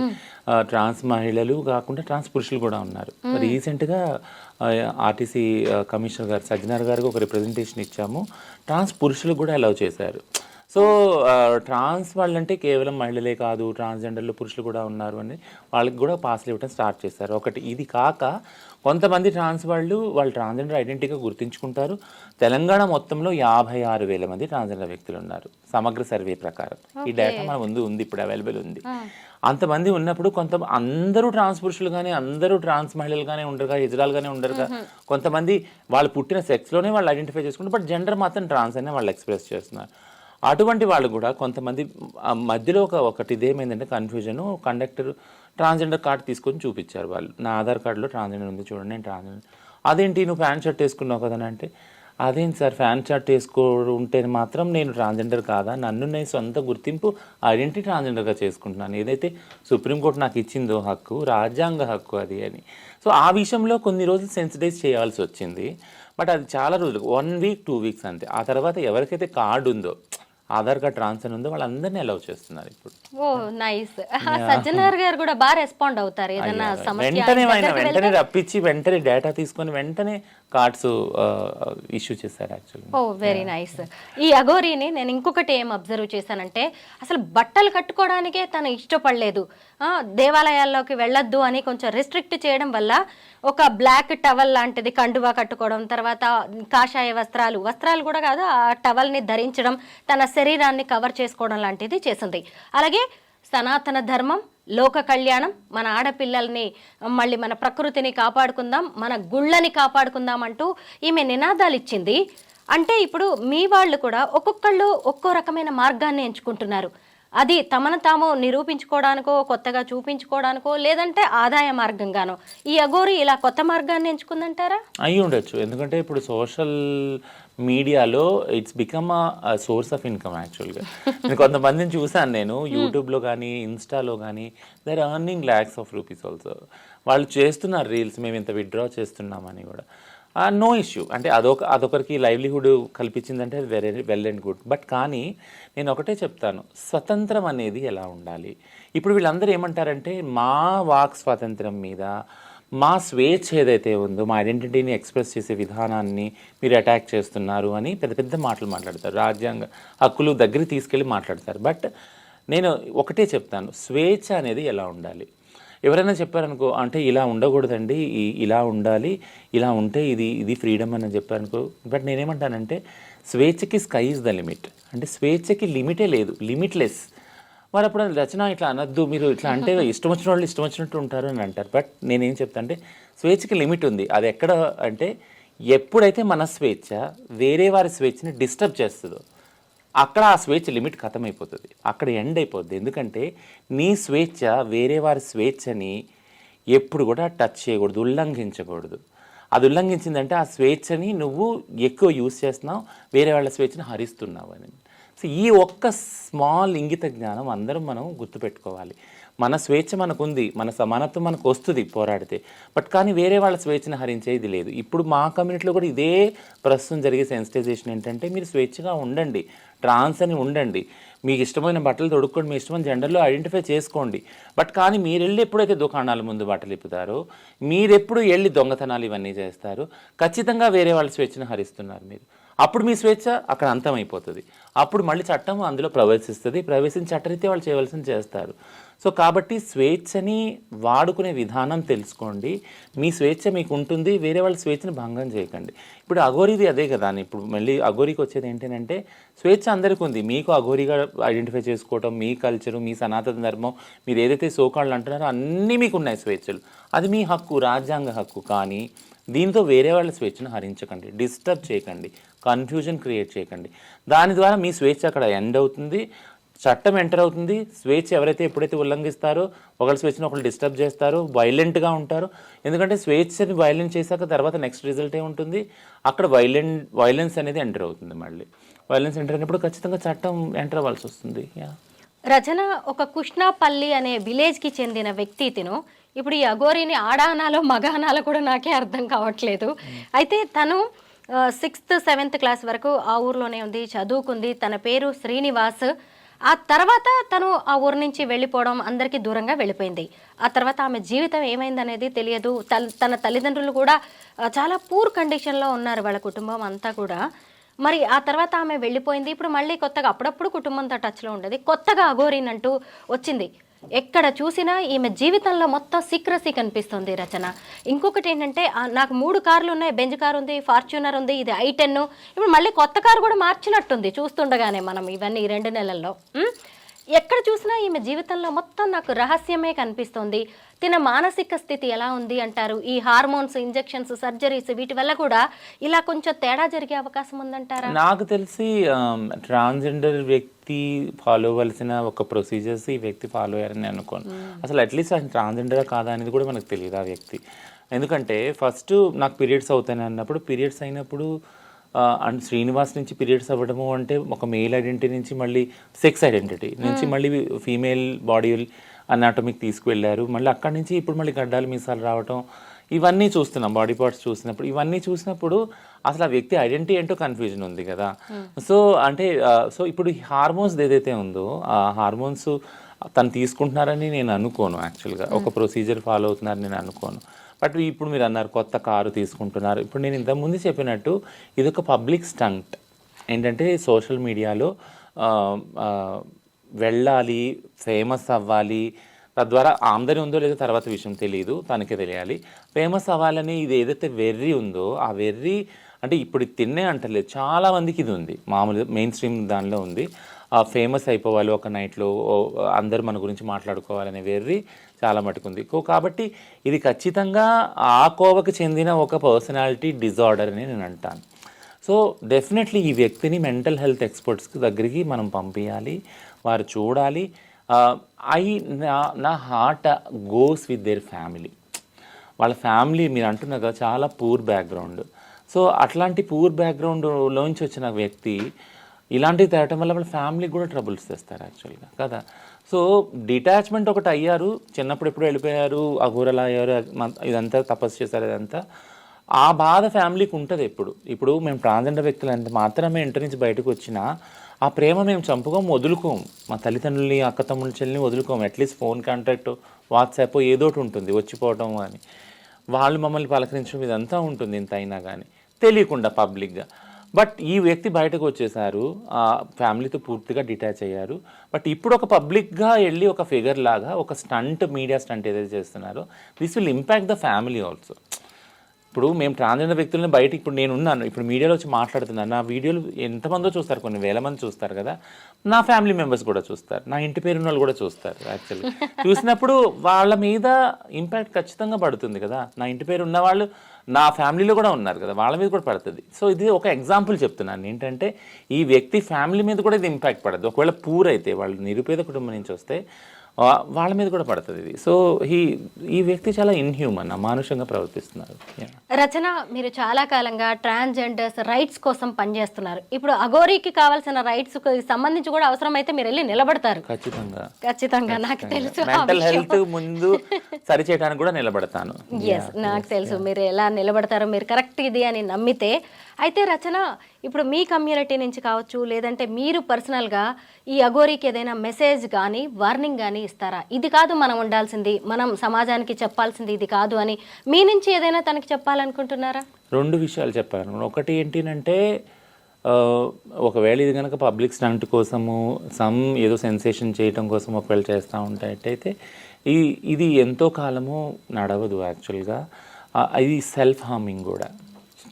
ట్రాన్స్ మహిళలు కాకుండా ట్రాన్స్ పురుషులు కూడా ఉన్నారు. రీసెంట్గా ఆర్టీసీ కమిషనర్ గారు సజ్జనార్ గారికి ఒక రిప్రజెంటేషన్ ఇచ్చాము, ట్రాన్స్ పురుషులు కూడా అలౌ చేశారు. సో ట్రాన్స్ వాళ్ళంటే కేవలం మహిళలే కాదు, ట్రాన్స్జెండర్లు పురుషులు కూడా ఉన్నారు అని వాళ్ళకి కూడా పాస్లు ఇవ్వడం స్టార్ట్ చేశారు. ఒకటి ఇది కాక కొంతమంది ట్రాన్స్ వాళ్ళు ట్రాన్స్జెండర్ ఐడెంటిటీగా గుర్తించుకుంటారు. తెలంగాణ మొత్తంలో 56,000 మంది ట్రాన్స్జెండర్ వ్యక్తులు ఉన్నారు సమగ్ర సర్వే ప్రకారం. ఈ డేటా మన ముందు ఉంది, ఇప్పుడు అవైలబుల్ ఉంది. అంతమంది ఉన్నప్పుడు అందరూ ట్రాన్స్ పురుషులు కానీ అందరూ ట్రాన్స్ మహిళలు కానీ ఉండరుగా, హిజ్రాలు కానీ ఉండరుగా. కొంతమంది వాళ్ళు పుట్టిన సెక్స్లోనే వాళ్ళు ఐడెంటిఫై చేసుకుంటారు, బట్ జెండర్ మాత్రం ట్రాన్స్ అనే వాళ్ళు ఎక్స్ప్రెస్ చేస్తున్నారు. అటువంటి వాళ్ళు కూడా కొంతమంది మధ్యలో ఒకటి ఇదేమైందంటే కన్ఫ్యూజన్, కండక్టర్ ట్రాన్స్జెండర్ కార్డు తీసుకొని చూపించారు వాళ్ళు, నా ఆధార్ కార్డులో ట్రాన్స్జెండర్ ఉంది చూడండి నేను ట్రాన్స్జెండర్. అదేంటి నువ్వు ప్యాంట్ షర్ట్ వేసుకున్నావు కదా అంటే, అదేంటి సార్ ప్యాంట్ షర్ట్ ఉంటే మాత్రం నేను ట్రాన్స్జెండర్ కాదా, నన్ను నేను సొంత గుర్తింపు ఐడెంటిటీ ట్రాన్స్జెండర్గా చేసుకుంటున్నాను, ఏదైతే సుప్రీంకోర్టు నాకు ఇచ్చిందో హక్కు, రాజ్యాంగ హక్కు అది అని. సో ఆ విషయంలో కొన్ని రోజులు సెన్సిటైజ్ చేయాల్సి వచ్చింది. బట్ అది చాలా రోజులు 1 వీక్ 2 వీక్స్ అంతే. ఆ తర్వాత ఎవరికైతే కార్డు ఉందో ఆధార్ కార్డ్ ట్రాన్స్ఫర్ ఉందో వాళ్ళందరినీ అలౌ చేస్తున్నారు ఇప్పుడు. ఓ నైస్. సజ్జనార్ గారు కూడా బాగా రెస్పాండ్ అవుతారు ఏదైనా సమస్య వెంటనే రప్పించి వెంటనే డేటా తీసుకొని వెంటనే కార్డ్స్ ఇష్యూ చేశారు యాక్చువల్లీ. ఓ వెరీ నైస్. ఈ అఘోరీని నేను ఇంకొకటి ఏం అబ్జర్వ్ చేశానంటే అసలు బట్టలు కట్టుకోవడానికే తను ఇష్టపడలేదు, దేవాలయాల్లోకి వెళ్ళొద్దు అని కొంచెం రెస్ట్రిక్ట్ చేయడం వల్ల ఒక బ్లాక్ టవల్ లాంటిది కండువా కట్టుకోవడం, తర్వాత కాషాయ వస్త్రాలు కూడా కాదు ఆ టవల్ని ధరించడం, తన శరీరాన్ని కవర్ చేసుకోవడం లాంటిది చేసింది. అలాగే సనాతన ధర్మం, లోక కళ్యాణం, మన ఆడపిల్లల్ని మళ్ళీ మన ప్రకృతిని కాపాడుకుందాం, మన గుళ్ళని కాపాడుకుందాం అంటూ ఈమె నినాదాలు ఇచ్చింది. అంటే ఇప్పుడు మీ వాళ్ళు కూడా ఒక్కొక్కళ్ళు ఒక్కో రకమైన మార్గాన్ని ఎంచుకుంటున్నారు. అది తమను తాము నిరూపించుకోవడానికో కొత్తగా చూపించుకోవడానికో లేదంటే ఆదాయ మార్గంగానో ఈ అఘోరి ఇలా కొత్త మార్గాన్ని ఎంచుకుందంటారా? అయి ఉండొచ్చు, ఎందుకంటే ఇప్పుడు సోషల్ మీడియాలో it's become a source of income యాక్చువల్గా. నేను కొంతమందిని చూశాను, నేను యూట్యూబ్లో కానీ ఇన్స్టాలో కానీ they are earning lakhs of rupees also. వాళ్ళు చేస్తున్నారు రీల్స్, మేము ఇంత విత్డ్రా చేస్తున్నామని కూడా. నో ఇష్యూ, అంటే అదొకరికి లైవ్లీహుడ్ కల్పించిందంటే అది very well and good. But కానీ నేను ఒకటే చెప్తాను, స్వతంత్రం అనేది ఎలా ఉండాలి. ఇప్పుడు వీళ్ళందరూ ఏమంటారంటే మా వాక్ స్వాతంత్రం మీద, మా స్వేచ్ఛ ఏదైతే ఉందో, మా ఐడెంటిటీని ఎక్స్ప్రెస్ చేసే విధానాన్ని మీరు అటాక్ చేస్తున్నారు అని పెద్ద పెద్ద మాటలు మాట్లాడతారు, రాజ్యాంగ హక్కులు దగ్గరికి తీసుకెళ్ళి మాట్లాడతారు. బట్ నేను ఒకటే చెప్తాను, స్వేచ్ఛ అనేది ఎలా ఉండాలి. ఎవరైనా చెప్పారనుకో, అంటే ఇలా ఉండకూడదండి, ఇలా ఉండాలి, ఇలా ఉంటే ఇది ఫ్రీడమ్ అని చెప్పారనుకో. బట్ నేనేమంటానంటే స్వేచ్ఛకి స్కై ఈజ్ ద లిమిట్, అంటే స్వేచ్ఛకి లిమిటే లేదు, లిమిట్లెస్. మరి అప్పుడు రచన ఇట్లా అనొద్దు, మీరు ఇట్లా అంటే ఇష్టం వచ్చిన వాళ్ళు ఇష్టం వచ్చినట్టు ఉంటారు అని అంటారు. బట్ నేనేం చెప్తా అంటే స్వేచ్ఛకి లిమిట్ ఉంది. అది ఎక్కడ అంటే ఎప్పుడైతే మన స్వేచ్ఛ వేరే వారి స్వేచ్ఛని డిస్టర్బ్ చేస్తుందో అక్కడ ఆ స్వేచ్ఛ లిమిట్ ఖతమైపోతుంది, అక్కడ ఎండ్ అయిపోద్ది. ఎందుకంటే నీ స్వేచ్ఛ వేరే వారి స్వేచ్ఛని ఎప్పుడు కూడా టచ్ చేయకూడదు, ఉల్లంఘించకూడదు. అది ఉల్లంఘించిందంటే ఆ స్వేచ్ఛని నువ్వు ఎక్కువ యూజ్ చేస్తున్నావు, వేరే వాళ్ళ స్వేచ్ఛని హరిస్తున్నావు అని. సో ఈ ఒక్క స్మాల్ ఇంగిత జ్ఞానం అందరం మనం గుర్తుపెట్టుకోవాలి. మన స్వేచ్ఛ మనకుంది, మన సమానత్వం మనకు వస్తుంది పోరాడితే. బట్ కానీ వేరే వాళ్ళ స్వేచ్ఛను హరించేది లేదు. ఇప్పుడు మా కమ్యూనిటీలో కూడా ఇదే ప్రస్తుతం జరిగే సెన్సిటైజేషన్ ఏంటంటే మీరు స్వేచ్ఛగా ఉండండి, ట్రాన్స్ అని ఉండండి, మీకు ఇష్టమైన బట్టలు తొడుక్కోండి, మీ ఇష్టమైన జెండర్లో ఐడెంటిఫై చేసుకోండి. బట్ కానీ మీరు వెళ్ళి ఎప్పుడైతే దుకాణాల ముందు బట్టలు ఇప్పుతారో, మీరెప్పుడు వెళ్ళి దొంగతనాలు ఇవన్నీ చేస్తారు, ఖచ్చితంగా వేరే వాళ్ళ స్వేచ్ఛను హరిస్తున్నారు మీరు. అప్పుడు మీ స్వేచ్ఛ అక్కడ అంతమైపోతుంది. అప్పుడు మళ్ళీ చట్టం అందులో ప్రవేశిస్తుంది, ప్రవేశించి చట్టరీత్యా వాళ్ళు చేయవలసింది చేస్తారు. సో కాబట్టి స్వేచ్ఛని వాడుకునే విధానం తెలుసుకోండి. మీ స్వేచ్ఛ మీకు ఉంటుంది, వేరే వాళ్ళ స్వేచ్ఛని భంగం చేయకండి. ఇప్పుడు అఘోరీది అదే కదా. ఇప్పుడు మళ్ళీ అఘోరీకి వచ్చేది ఏంటంటే స్వేచ్ఛ అందరికీ ఉంది. మీకు అఘోరీగా ఐడెంటిఫై చేసుకోవటం, మీ కల్చరు, మీ సనాతన ధర్మం, మీరు ఏదైతే సోకాళ్ళు అంటున్నారో అన్నీ మీకు ఉన్నాయి స్వేచ్ఛలు. అది మీ హక్కు, రాజ్యాంగ హక్కు. కానీ దీంతో వేరే వాళ్ళ స్వేచ్ఛను హరించకండి, డిస్టర్బ్ చేయకండి, కన్ఫ్యూజన్ క్రియేట్ చేయకండి. దాని ద్వారా మీ స్వేచ్ఛ అక్కడ ఎండ్ అవుతుంది, చట్టం ఎంటర్ అవుతుంది. స్వేచ్ఛ ఎవరైతే ఎప్పుడైతే ఉల్లంఘిస్తారో, ఒకళ్ళ స్వేచ్ఛను ఒకళ్ళు డిస్టర్బ్ చేస్తారో, వైలెంట్గా ఉంటారు. ఎందుకంటే స్వేచ్ఛని వైలెంట్ చేశాక తర్వాత నెక్స్ట్ రిజల్ట్ ఏముంటుంది, అక్కడ వైలెన్స్ అనేది ఎంటర్ అవుతుంది. మళ్ళీ వైలెన్స్ ఎంటర్ అయినప్పుడు ఖచ్చితంగా చట్టం ఎంటర్ అవ్వాల్సి వస్తుంది. రచన ఒక కుష్నాపల్లి అనే విలేజ్కి చెందిన వ్యక్తి తిను. ఇప్పుడు ఈ అఘోరీని ఆడానాలో మగానాలో కూడా నాకే అర్థం కావట్లేదు. అయితే తను 6th 7th క్లాస్ వరకు ఆ ఊర్లోనే ఉంది, చదువుకుంది. తన పేరు శ్రీనివాస్. ఆ తర్వాత తను ఆ ఊరు నుంచి వెళ్ళిపోవడం, అందరికీ దూరంగా వెళ్ళిపోయింది. ఆ తర్వాత ఆమె జీవితం ఏమైందనేది తెలియదు. తన తల్లిదండ్రులు కూడా చాలా పూర్ కండిషన్లో ఉన్నారు, వాళ్ళ కుటుంబం అంతా కూడా. మరి ఆ తర్వాత ఆమె వెళ్ళిపోయింది. ఇప్పుడు మళ్ళీ కొత్తగా అప్పుడప్పుడు కుటుంబంతో టచ్లో ఉండేది. కొత్తగా అఘోరీని అంటూ వచ్చింది. ఎక్కడ చూసినా ఈమె జీవితంలో మొత్తం సీక్రసీ కనిపిస్తుంది రచన. ఇంకొకటి ఏంటంటే నాకు 3 కార్లు ఉన్నాయి, బెంజ్ కార్ ఉంది, ఫార్చ్యూనర్ ఉంది, ఇది i10. ఇప్పుడు మళ్ళీ కొత్త కారు కూడా మార్చినట్టుంది చూస్తుండగానే మనం ఇవన్నీ 2 నెలల్లో. ఎక్కడ చూసినా ఈమె జీవితంలో మొత్తం నాకు రహస్యమే కనిపిస్తుంది. తిన మానసిక స్థితి ఎలా ఉంది అంటారు? ఈ హార్మోన్స్, ఇంజెక్షన్స్, సర్జరీస్ వీటి వల్ల కూడా ఇలా కొంచెం తేడా జరిగే అవకాశం ఉందంటారా? నాకు తెలిసి ట్రాన్స్జెండర్ వ్యక్తి ఫాలో అవ్వాల్సిన ఒక ప్రొసీజర్స్ ఈ వ్యక్తి ఫాలో అయ్యారని అనుకోను. అసలు అట్లీస్ట్ ఆయన ట్రాన్స్జెండర్ కాదా అనేది కూడా మనకు తెలియదు ఆ వ్యక్తి. ఎందుకంటే ఫస్ట్ నాకు పీరియడ్స్ అవుతాయి అన్నప్పుడు, పీరియడ్స్ అయినప్పుడు అండ్ శ్రీనివాస్ నుంచి పీరియడ్స్ అవ్వడము అంటే ఒక మేల్ ఐడెంటిటీ నుంచి మళ్ళీ సెక్స్ ఐడెంటిటీ నుంచి మళ్ళీ ఫీమేల్ బాడీ అనాటమిక్ తీసుకువెళ్ళారు. మళ్ళీ అక్కడి నుంచి ఇప్పుడు మళ్ళీ గడ్డాలు మీసాలు రావటం, ఇవన్నీ చూస్తున్నాం. బాడీ పార్ట్స్ చూసినప్పుడు, ఇవన్నీ చూసినప్పుడు అసలు ఆ వ్యక్తి ఐడెంటిటీ ఏంటో కన్ఫ్యూజన్ ఉంది కదా. సో అంటే సో ఇప్పుడు హార్మోన్స్ ఏదైతే ఉందో ఆ హార్మోన్స్ తను తీసుకుంటున్నారని నేను అనుకోను. యాక్చువల్గా ఒక ప్రొసీజర్ ఫాలో అవుతున్నారని నేను అనుకోను. బట్ ఇప్పుడు మీరు అన్నారు కొత్త కారు తీసుకుంటున్నారు. ఇప్పుడు నేను ఇంతకుముందు చెప్పినట్టు ఇది ఒక పబ్లిక్ స్టంట్. ఏంటంటే సోషల్ మీడియాలో వెళ్ళాలి, ఫేమస్ అవ్వాలి, తద్వారా ఆమ్దాని ఉందో లేదో తర్వాత విషయం తెలియదు, తనకే తెలియాలి. ఫేమస్ అవ్వాలని ఇది ఏదైతే వెర్రి ఉందో ఆ వెర్రి అంటే ఇప్పుడు తిన్నే అంటలేదు, చాలామందికి ఇది ఉంది, మామూలుగా మెయిన్ స్ట్రీమ్ దానిలో ఉంది. ఫేమస్ అయిపోవాలి ఒక నైట్లో, అందరూ మన గురించి మాట్లాడుకోవాలనే వెర్రి చాలా మటుకుంది. కాబట్టి ఇది ఖచ్చితంగా ఆ కోవకు చెందిన ఒక పర్సనాలిటీ డిజార్డర్ అని నేను అంటాను. సో డెఫినెట్లీ ఈ వ్యక్తిని మెంటల్ హెల్త్ ఎక్స్పర్ట్స్కి దగ్గరికి మనం పంపించాలి. వారు చూడాలి. నా heart goes with their family. వాళ్ళ ఫ్యామిలీ మీరు అంటున్నారు కదా చాలా పూర్ బ్యాక్గ్రౌండ్. సో అట్లాంటి పూర్ బ్యాక్గ్రౌండ్లోంచి వచ్చిన వ్యక్తి ఇలాంటివి తేవటం వల్ల వాళ్ళ ఫ్యామిలీకి కూడా ట్రబుల్స్ తెస్తారు యాక్చువల్గా కదా. సో డిటాచ్మెంట్ ఒకటి అయ్యారు, చిన్నప్పుడు ఎప్పుడు వెళ్ళిపోయారు, అఘోరలా అయ్యారు, ఇదంతా తపస్సు చేశారు, ఇదంతా ఆ బాధ ఫ్యామిలీకి ఉంటుంది. ఇప్పుడు మేము ట్రాన్స్జెండర్ వ్యక్తులు ఎంత మాత్రమే ఇంటి నుంచి బయటకు వచ్చినా ఆ ప్రేమ మేము చంపుకోము, వదులుకోము. మా తల్లిదండ్రులని, అక్క తమ్ముళ్ళ చెల్లిని వదులుకోము. అట్లీస్ట్ ఫోన్ కాంటాక్ట్, వాట్సాప్ ఏదోటి ఉంటుంది, వచ్చిపోవటం అని, వాళ్ళు మమ్మల్ని పలకరించడం ఇదంతా ఉంటుంది. ఇంత అయినా కానీ తెలియకుండా పబ్లిక్గా. బట్ ఈ వ్యక్తి బయటకు వచ్చేసారు, ఆ ఫ్యామిలీతో పూర్తిగా డిటాచ్ అయ్యారు. బట్ ఇప్పుడు ఒక పబ్లిక్గా వెళ్ళి ఒక ఫిగర్ లాగా ఒక స్టంట్, మీడియా స్టంట్ ఏదైతే చేస్తున్నారో this will impact the family also. ఇప్పుడు మేము ట్రాన్స్జెండర్ వ్యక్తులను బయట ఇప్పుడు నేను ఉన్నాను, ఇప్పుడు మీడియాలో వచ్చి మాట్లాడుతున్నాను, నా వీడియోలు ఎంతమందో చూస్తారు, కొన్ని వేల మంది చూస్తారు కదా. నా ఫ్యామిలీ మెంబర్స్ కూడా చూస్తారు, నా ఇంటి పేరున్న వాళ్ళు కూడా చూస్తారు. యాక్చువల్లీ చూసినప్పుడు వాళ్ళ మీద ఇంపాక్ట్ ఖచ్చితంగా పడుతుంది కదా. నా ఇంటి పేరు ఉన్న వాళ్ళు నా ఫ్యామిలీలో కూడా ఉన్నారు కదా, వాళ్ళ మీద కూడా పడుతుంది. సో ఇది ఒక ఎగ్జాంపుల్ చెప్తున్నాను ఏంటంటే ఈ వ్యక్తి ఫ్యామిలీ మీద కూడా ఇది ఇంపాక్ట్ పడదు. ఒకవేళ పూర్ అయితే, వాళ్ళు నిరుపేద కుటుంబం నుంచి వస్తే వాళ్ళ మీద కూడా పడుతుంది ఇది. సో ఈ వ్యక్తి చాలా ఇన్హ్యూమన్, అమానుషంగా ప్రవర్తిస్తున్నారు. రచన, మీరు చాలా కాలంగా ట్రాన్స్జెండర్స్ రైట్స్ కోసం పనిచేస్తున్నారు. ఇప్పుడు అఘోరీకి కావాల్సిన రైట్స్ సంబంధించి కూడా అవసరమైతే మీరు వెళ్ళి నిలబడతారు. ఖచ్చితంగా నాకు తెలుసు. మెంటల్ హెల్త్ ముందు సరిచేయడానికి కూడా నిలబడతాను. ఎస్, నాకు తెలుసు మీరు ఎలా నిలబడతారో, మీరు కరెక్ట్ ఇది అని నమ్మితే. అయితే రచన, ఇప్పుడు మీ కమ్యూనిటీ నుంచి కావచ్చు, లేదంటే మీరు పర్సనల్గా ఈ అఘోరీకి ఏదైనా మెసేజ్ కానీ వార్నింగ్ కానీ ఇస్తారా? ఇది కాదు మనం ఉండాల్సింది, మనం సమాజానికి చెప్పాల్సింది ఇది కాదు అని మీ నుంచి ఏదైనా తనకి చెప్పాలనుకుంటున్నారా? 2 విషయాలు చెప్పాలనుకున్నాను. ఒకటి ఏంటంటే ఒకవేళ ఇది కనుక పబ్లిక్ స్టంట్ కోసము ఏదో సెన్సేషన్ చేయటం కోసం ఒకవేళ చేస్తూ ఉంటాయట్టయితే ఇది ఎంతో కాలము నడవదు యాక్చువల్గా. ఇది సెల్ఫ్ హార్మింగ్ కూడా,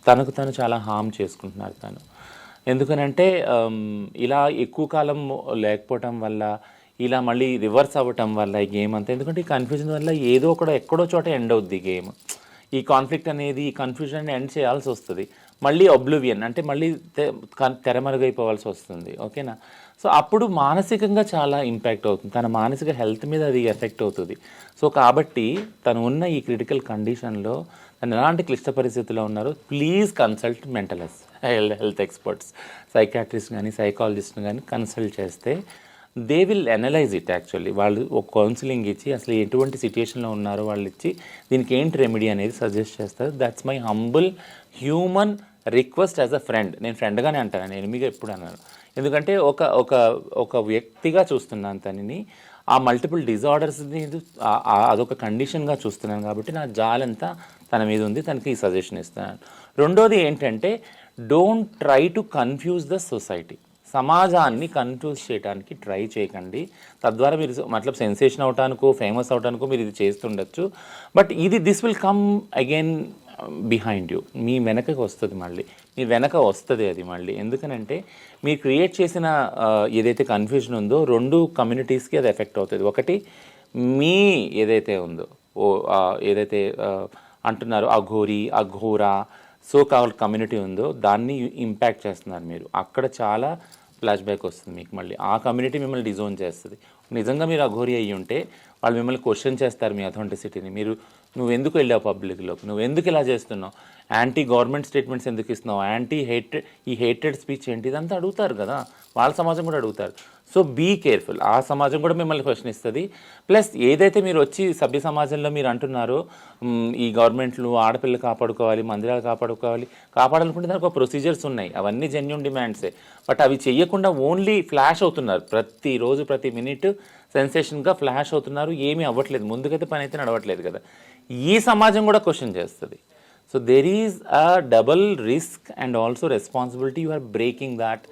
తనకు తను చాలా హార్మ్ చేసుకుంటున్నారు తను. ఎందుకనంటే ఇలా ఎక్కువ కాలం లేకపోవటం వల్ల, ఇలా మళ్ళీ రివర్స్ అవ్వటం వల్ల ఈ గేమ్ అంతా, ఎందుకంటే ఈ కన్ఫ్యూజన్ వల్ల ఎక్కడో చోట ఎండ్ అవుద్ది గేమ్. ఈ కాన్ఫ్లిక్ట్ అనేది, ఈ కన్ఫ్యూజన్ ఎండ్ చేయాల్సి వస్తుంది. మళ్ళీ ఒబ్లివియన్ అంటే మళ్ళీ తెరమరుగైపోవాల్సి వస్తుంది. ఓకేనా? సో అప్పుడు మానసికంగా చాలా ఇంపాక్ట్ అవుతుంది, తన మానసిక హెల్త్ మీద అది ఎఫెక్ట్ అవుతుంది. సో కాబట్టి తను ఉన్న ఈ క్రిటికల్ కండిషన్లో, తను ఎలాంటి క్లిష్ట పరిస్థితుల్లో ఉన్నారో, please consult mental health experts, psychiatrist కానీ సైకాలజిస్ట్ కానీ కన్సల్ట్ చేస్తే they will analyse it. Actually వాళ్ళు ఒక కౌన్సిలింగ్ ఇచ్చి అసలు ఎటువంటి సిచ్యుయేషన్లో ఉన్నారో వాళ్ళు ఇచ్చి దీనికి ఏంటి రెమెడీ అనేది సజెస్ట్ చేస్తారు. That's my humble human request as a friend. నేను ఫ్రెండ్గానే అంటాను, నేను ఎనిమిగా ఎప్పుడు అన్నాను. ఎందుకంటే ఒక వ్యక్తిగా చూస్తున్నాను తనని, ఆ మల్టిపుల్ డిజార్డర్స్ని అదొక కండిషన్గా చూస్తున్నాను కాబట్టి నా జాలంతా తన మీద ఉంది, తనకి ఈ సజెషన్ ఇస్తున్నాను. రెండోది ఏంటంటే, don't try to confuse the society. సమాజాన్ని కన్ఫ్యూజ్ చేయడానికి ట్రై చేయకండి. తద్వారా మీరు సెన్సేషన్ అవటానికో ఫేమస్ అవటానికో మీరు ఇది చేస్తుండొచ్చు. But this will come again behind you. మీ వెనకకి వస్తుంది, మళ్ళీ మీ వెనక వస్తుంది అది మళ్ళీ. ఎందుకనంటే మీరు క్రియేట్ చేసిన ఏదైతే కన్ఫ్యూజన్ ఉందో 2 కమ్యూనిటీస్కి అది ఎఫెక్ట్ అవుతుంది. ఒకటి మీ ఏదైతే ఉందో, ఏదైతే అంటున్నారో అఘోరా సో కాల్డ్ కమ్యూనిటీ ఉందో దాన్ని ఇంపాక్ట్ చేస్తున్నారు మీరు. అక్కడ చాలా ఫ్లాష్ బ్యాక్ వస్తుంది మీకు. మళ్ళీ ఆ కమ్యూనిటీ మిమ్మల్ని డిజోన్ చేస్తుంది. నిజంగా మీరు అఘోరి అయ్యి ఉంటే వాళ్ళు మిమ్మల్ని క్వశ్చన్ చేస్తారు, మీ అథెంటిసిటీని. నువ్వు ఎందుకు వెళ్ళావు పబ్లిక్లోకి, నువ్వు ఎందుకు ఇలా చేస్తున్నావు, యాంటీ గవర్నమెంట్ స్టేట్మెంట్స్ ఎందుకు ఇస్తున్నావు, ఈ హేటెడ్ స్పీచ్ ఏంటి, ఇదంతా అడుగుతారు కదా. వాళ్ళ సమాజం కూడా అడుగుతారు. So be careful. ఆ సమాజం కూడా మిమ్మల్ని క్వశ్చన్ ఇస్తుంది. ప్లస్ ఏదైతే మీరు వచ్చి సభ్య సమాజంలో మీరు అంటున్నారో ఈ గవర్నమెంట్లు ఆడపిల్లలు కాపాడుకోవాలి, మందిరాలు కాపాడాలనుకుంటే దానికి ఒక ప్రొసీజర్స్ ఉన్నాయి, అవన్నీ జెన్యూన్ డిమాండ్సే. బట్ అవి చెయ్యకుండా ఓన్లీ ఫ్లాష్ అవుతున్నారు, ప్రతిరోజు ప్రతి మినిట్ సెన్సేషన్గా ఫ్లాష్ అవుతున్నారు, ఏమీ అవ్వట్లేదు, ముందుకైతే పని అయితే నడవట్లేదు కదా. ఈ సమాజం కూడా క్వశ్చన్ చేస్తుంది. So there is a double risk and also responsibility. You are breaking that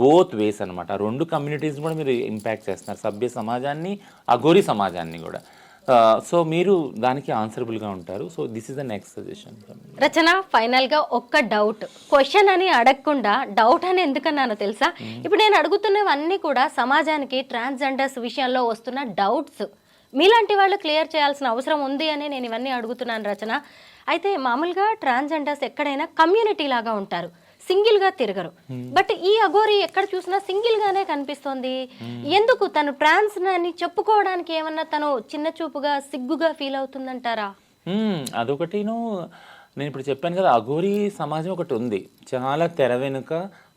both ways అనమాట. 2 కమ్యూనిటీస్ కూడా మీరు ఇంపాక్ట్ చేస్తున్నారు, సభ్య సమాజాన్ని, అఘోరి సమాజాన్ని కూడా. సో మీరు దానికి ఆన్సరబుల్గా ఉంటారు. So this is the next suggestion. Rachana, ఫైనల్గా ఒక్క డౌట్, క్వశ్చన్ అని అడగకుండా డౌట్ అని ఎందుకన్నానో తెలుసా? ఇప్పుడు నేను అడుగుతున్నవన్నీ కూడా సమాజానికి ట్రాన్స్జెండర్స్ విషయంలో వస్తున్న డౌట్స్. మీలాంటి వాళ్ళు క్లియర్ చేయాల్సిన అవసరం ఉంది అని నేను ఇవన్నీ అడుగుతున్నాను రచన. అయితే మామూలుగా ట్రాన్స్జెండర్స్ ఎక్కడైనా కమ్యూనిటీ లాగా ఉంటారు, సింగిల్ గా తిరగరు. బట్ ఈ అఘోరి ఎక్కడ చూసినా సింగిల్ గానే కనిపిస్తోంది. ఎందుకు తను ట్రాన్స్ అని చెప్పుకోవడానికి ఏమన్నా తను చిన్న చూపుగా సిగ్గుగా ఫీల్ అవుతుందంటారా? అదొకటిను. నేను ఇప్పుడు చెప్పాను కదా, అఘోరీ సమాజం ఒకటి ఉంది. చాలా తెర వెనుక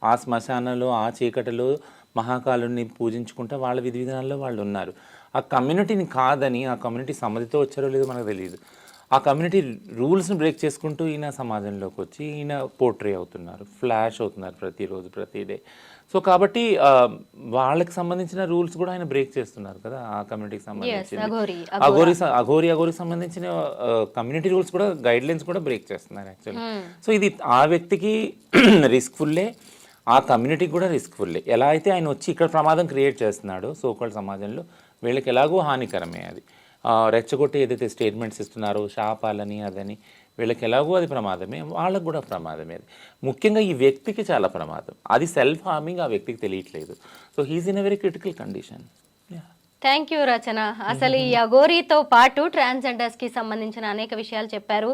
ఆ శ్మశానంలో ఆ చీకటిలో మహాకాలుని పూజించుకుంటే వాళ్ళ విధి విధానాల్లో వాళ్ళు ఉన్నారు. ఆ కమ్యూనిటీని కాదని, ఆ కమ్యూనిటీ సమ్మతితో వచ్చారో లేదో మనకు తెలియదు. ఆ కమ్యూనిటీ రూల్స్ని బ్రేక్ చేసుకుంటూ ఈయన సమాజంలోకి వచ్చి ఈయన పోర్ట్రే అవుతున్నారు, ఫ్లాష్ అవుతున్నారు ప్రతిరోజు ప్రతి డే. సో కాబట్టి వాళ్ళకి సంబంధించిన రూల్స్ కూడా ఆయన బ్రేక్ చేస్తున్నారు కదా, ఆ కమ్యూనిటీకి సంబంధించిన అఘోరీకి సంబంధించిన కమ్యూనిటీ రూల్స్ కూడా, గైడ్ లైన్స్ కూడా బ్రేక్ చేస్తున్నారు యాక్చువల్లీ. సో ఇది ఆ వ్యక్తికి రిస్క్ఫుల్లే, ఆ కమ్యూనిటీకి కూడా రిస్క్ఫుల్లే. ఎలా అయితే ఆయన వచ్చి ఇక్కడ ప్రమాదం క్రియేట్ చేస్తున్నాడో సోకాల్డ్ సమాజంలో, వీళ్ళకి ఎలాగో హానికరమే అది. రెచ్చగొట్టి ఏదైతే స్టేట్మెంట్స్ ఇస్తున్నారో శాపాలని అదని, వీళ్ళకి ఎలాగో అది ప్రమాదమే, వాళ్ళకు కూడా ప్రమాదమే. అది ముఖ్యంగా ఈ వ్యక్తికి చాలా ప్రమాదం. అది సెల్ఫ్ హార్మింగ్ ఆ వ్యక్తికి తెలియట్లేదు. So he is in a very critical condition. Thank you Rachana. అసలు ఈ అఘోరీతో పాటు ట్రాన్స్జెండర్స్ కి సంబంధించిన అనేక విషయాలు చెప్పారు.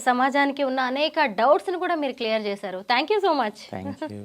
సమాజానికి ఉన్న అనేక డౌట్స్ ని కూడా మీరు క్లియర్ చేశారు. Thank you so much. Thank you.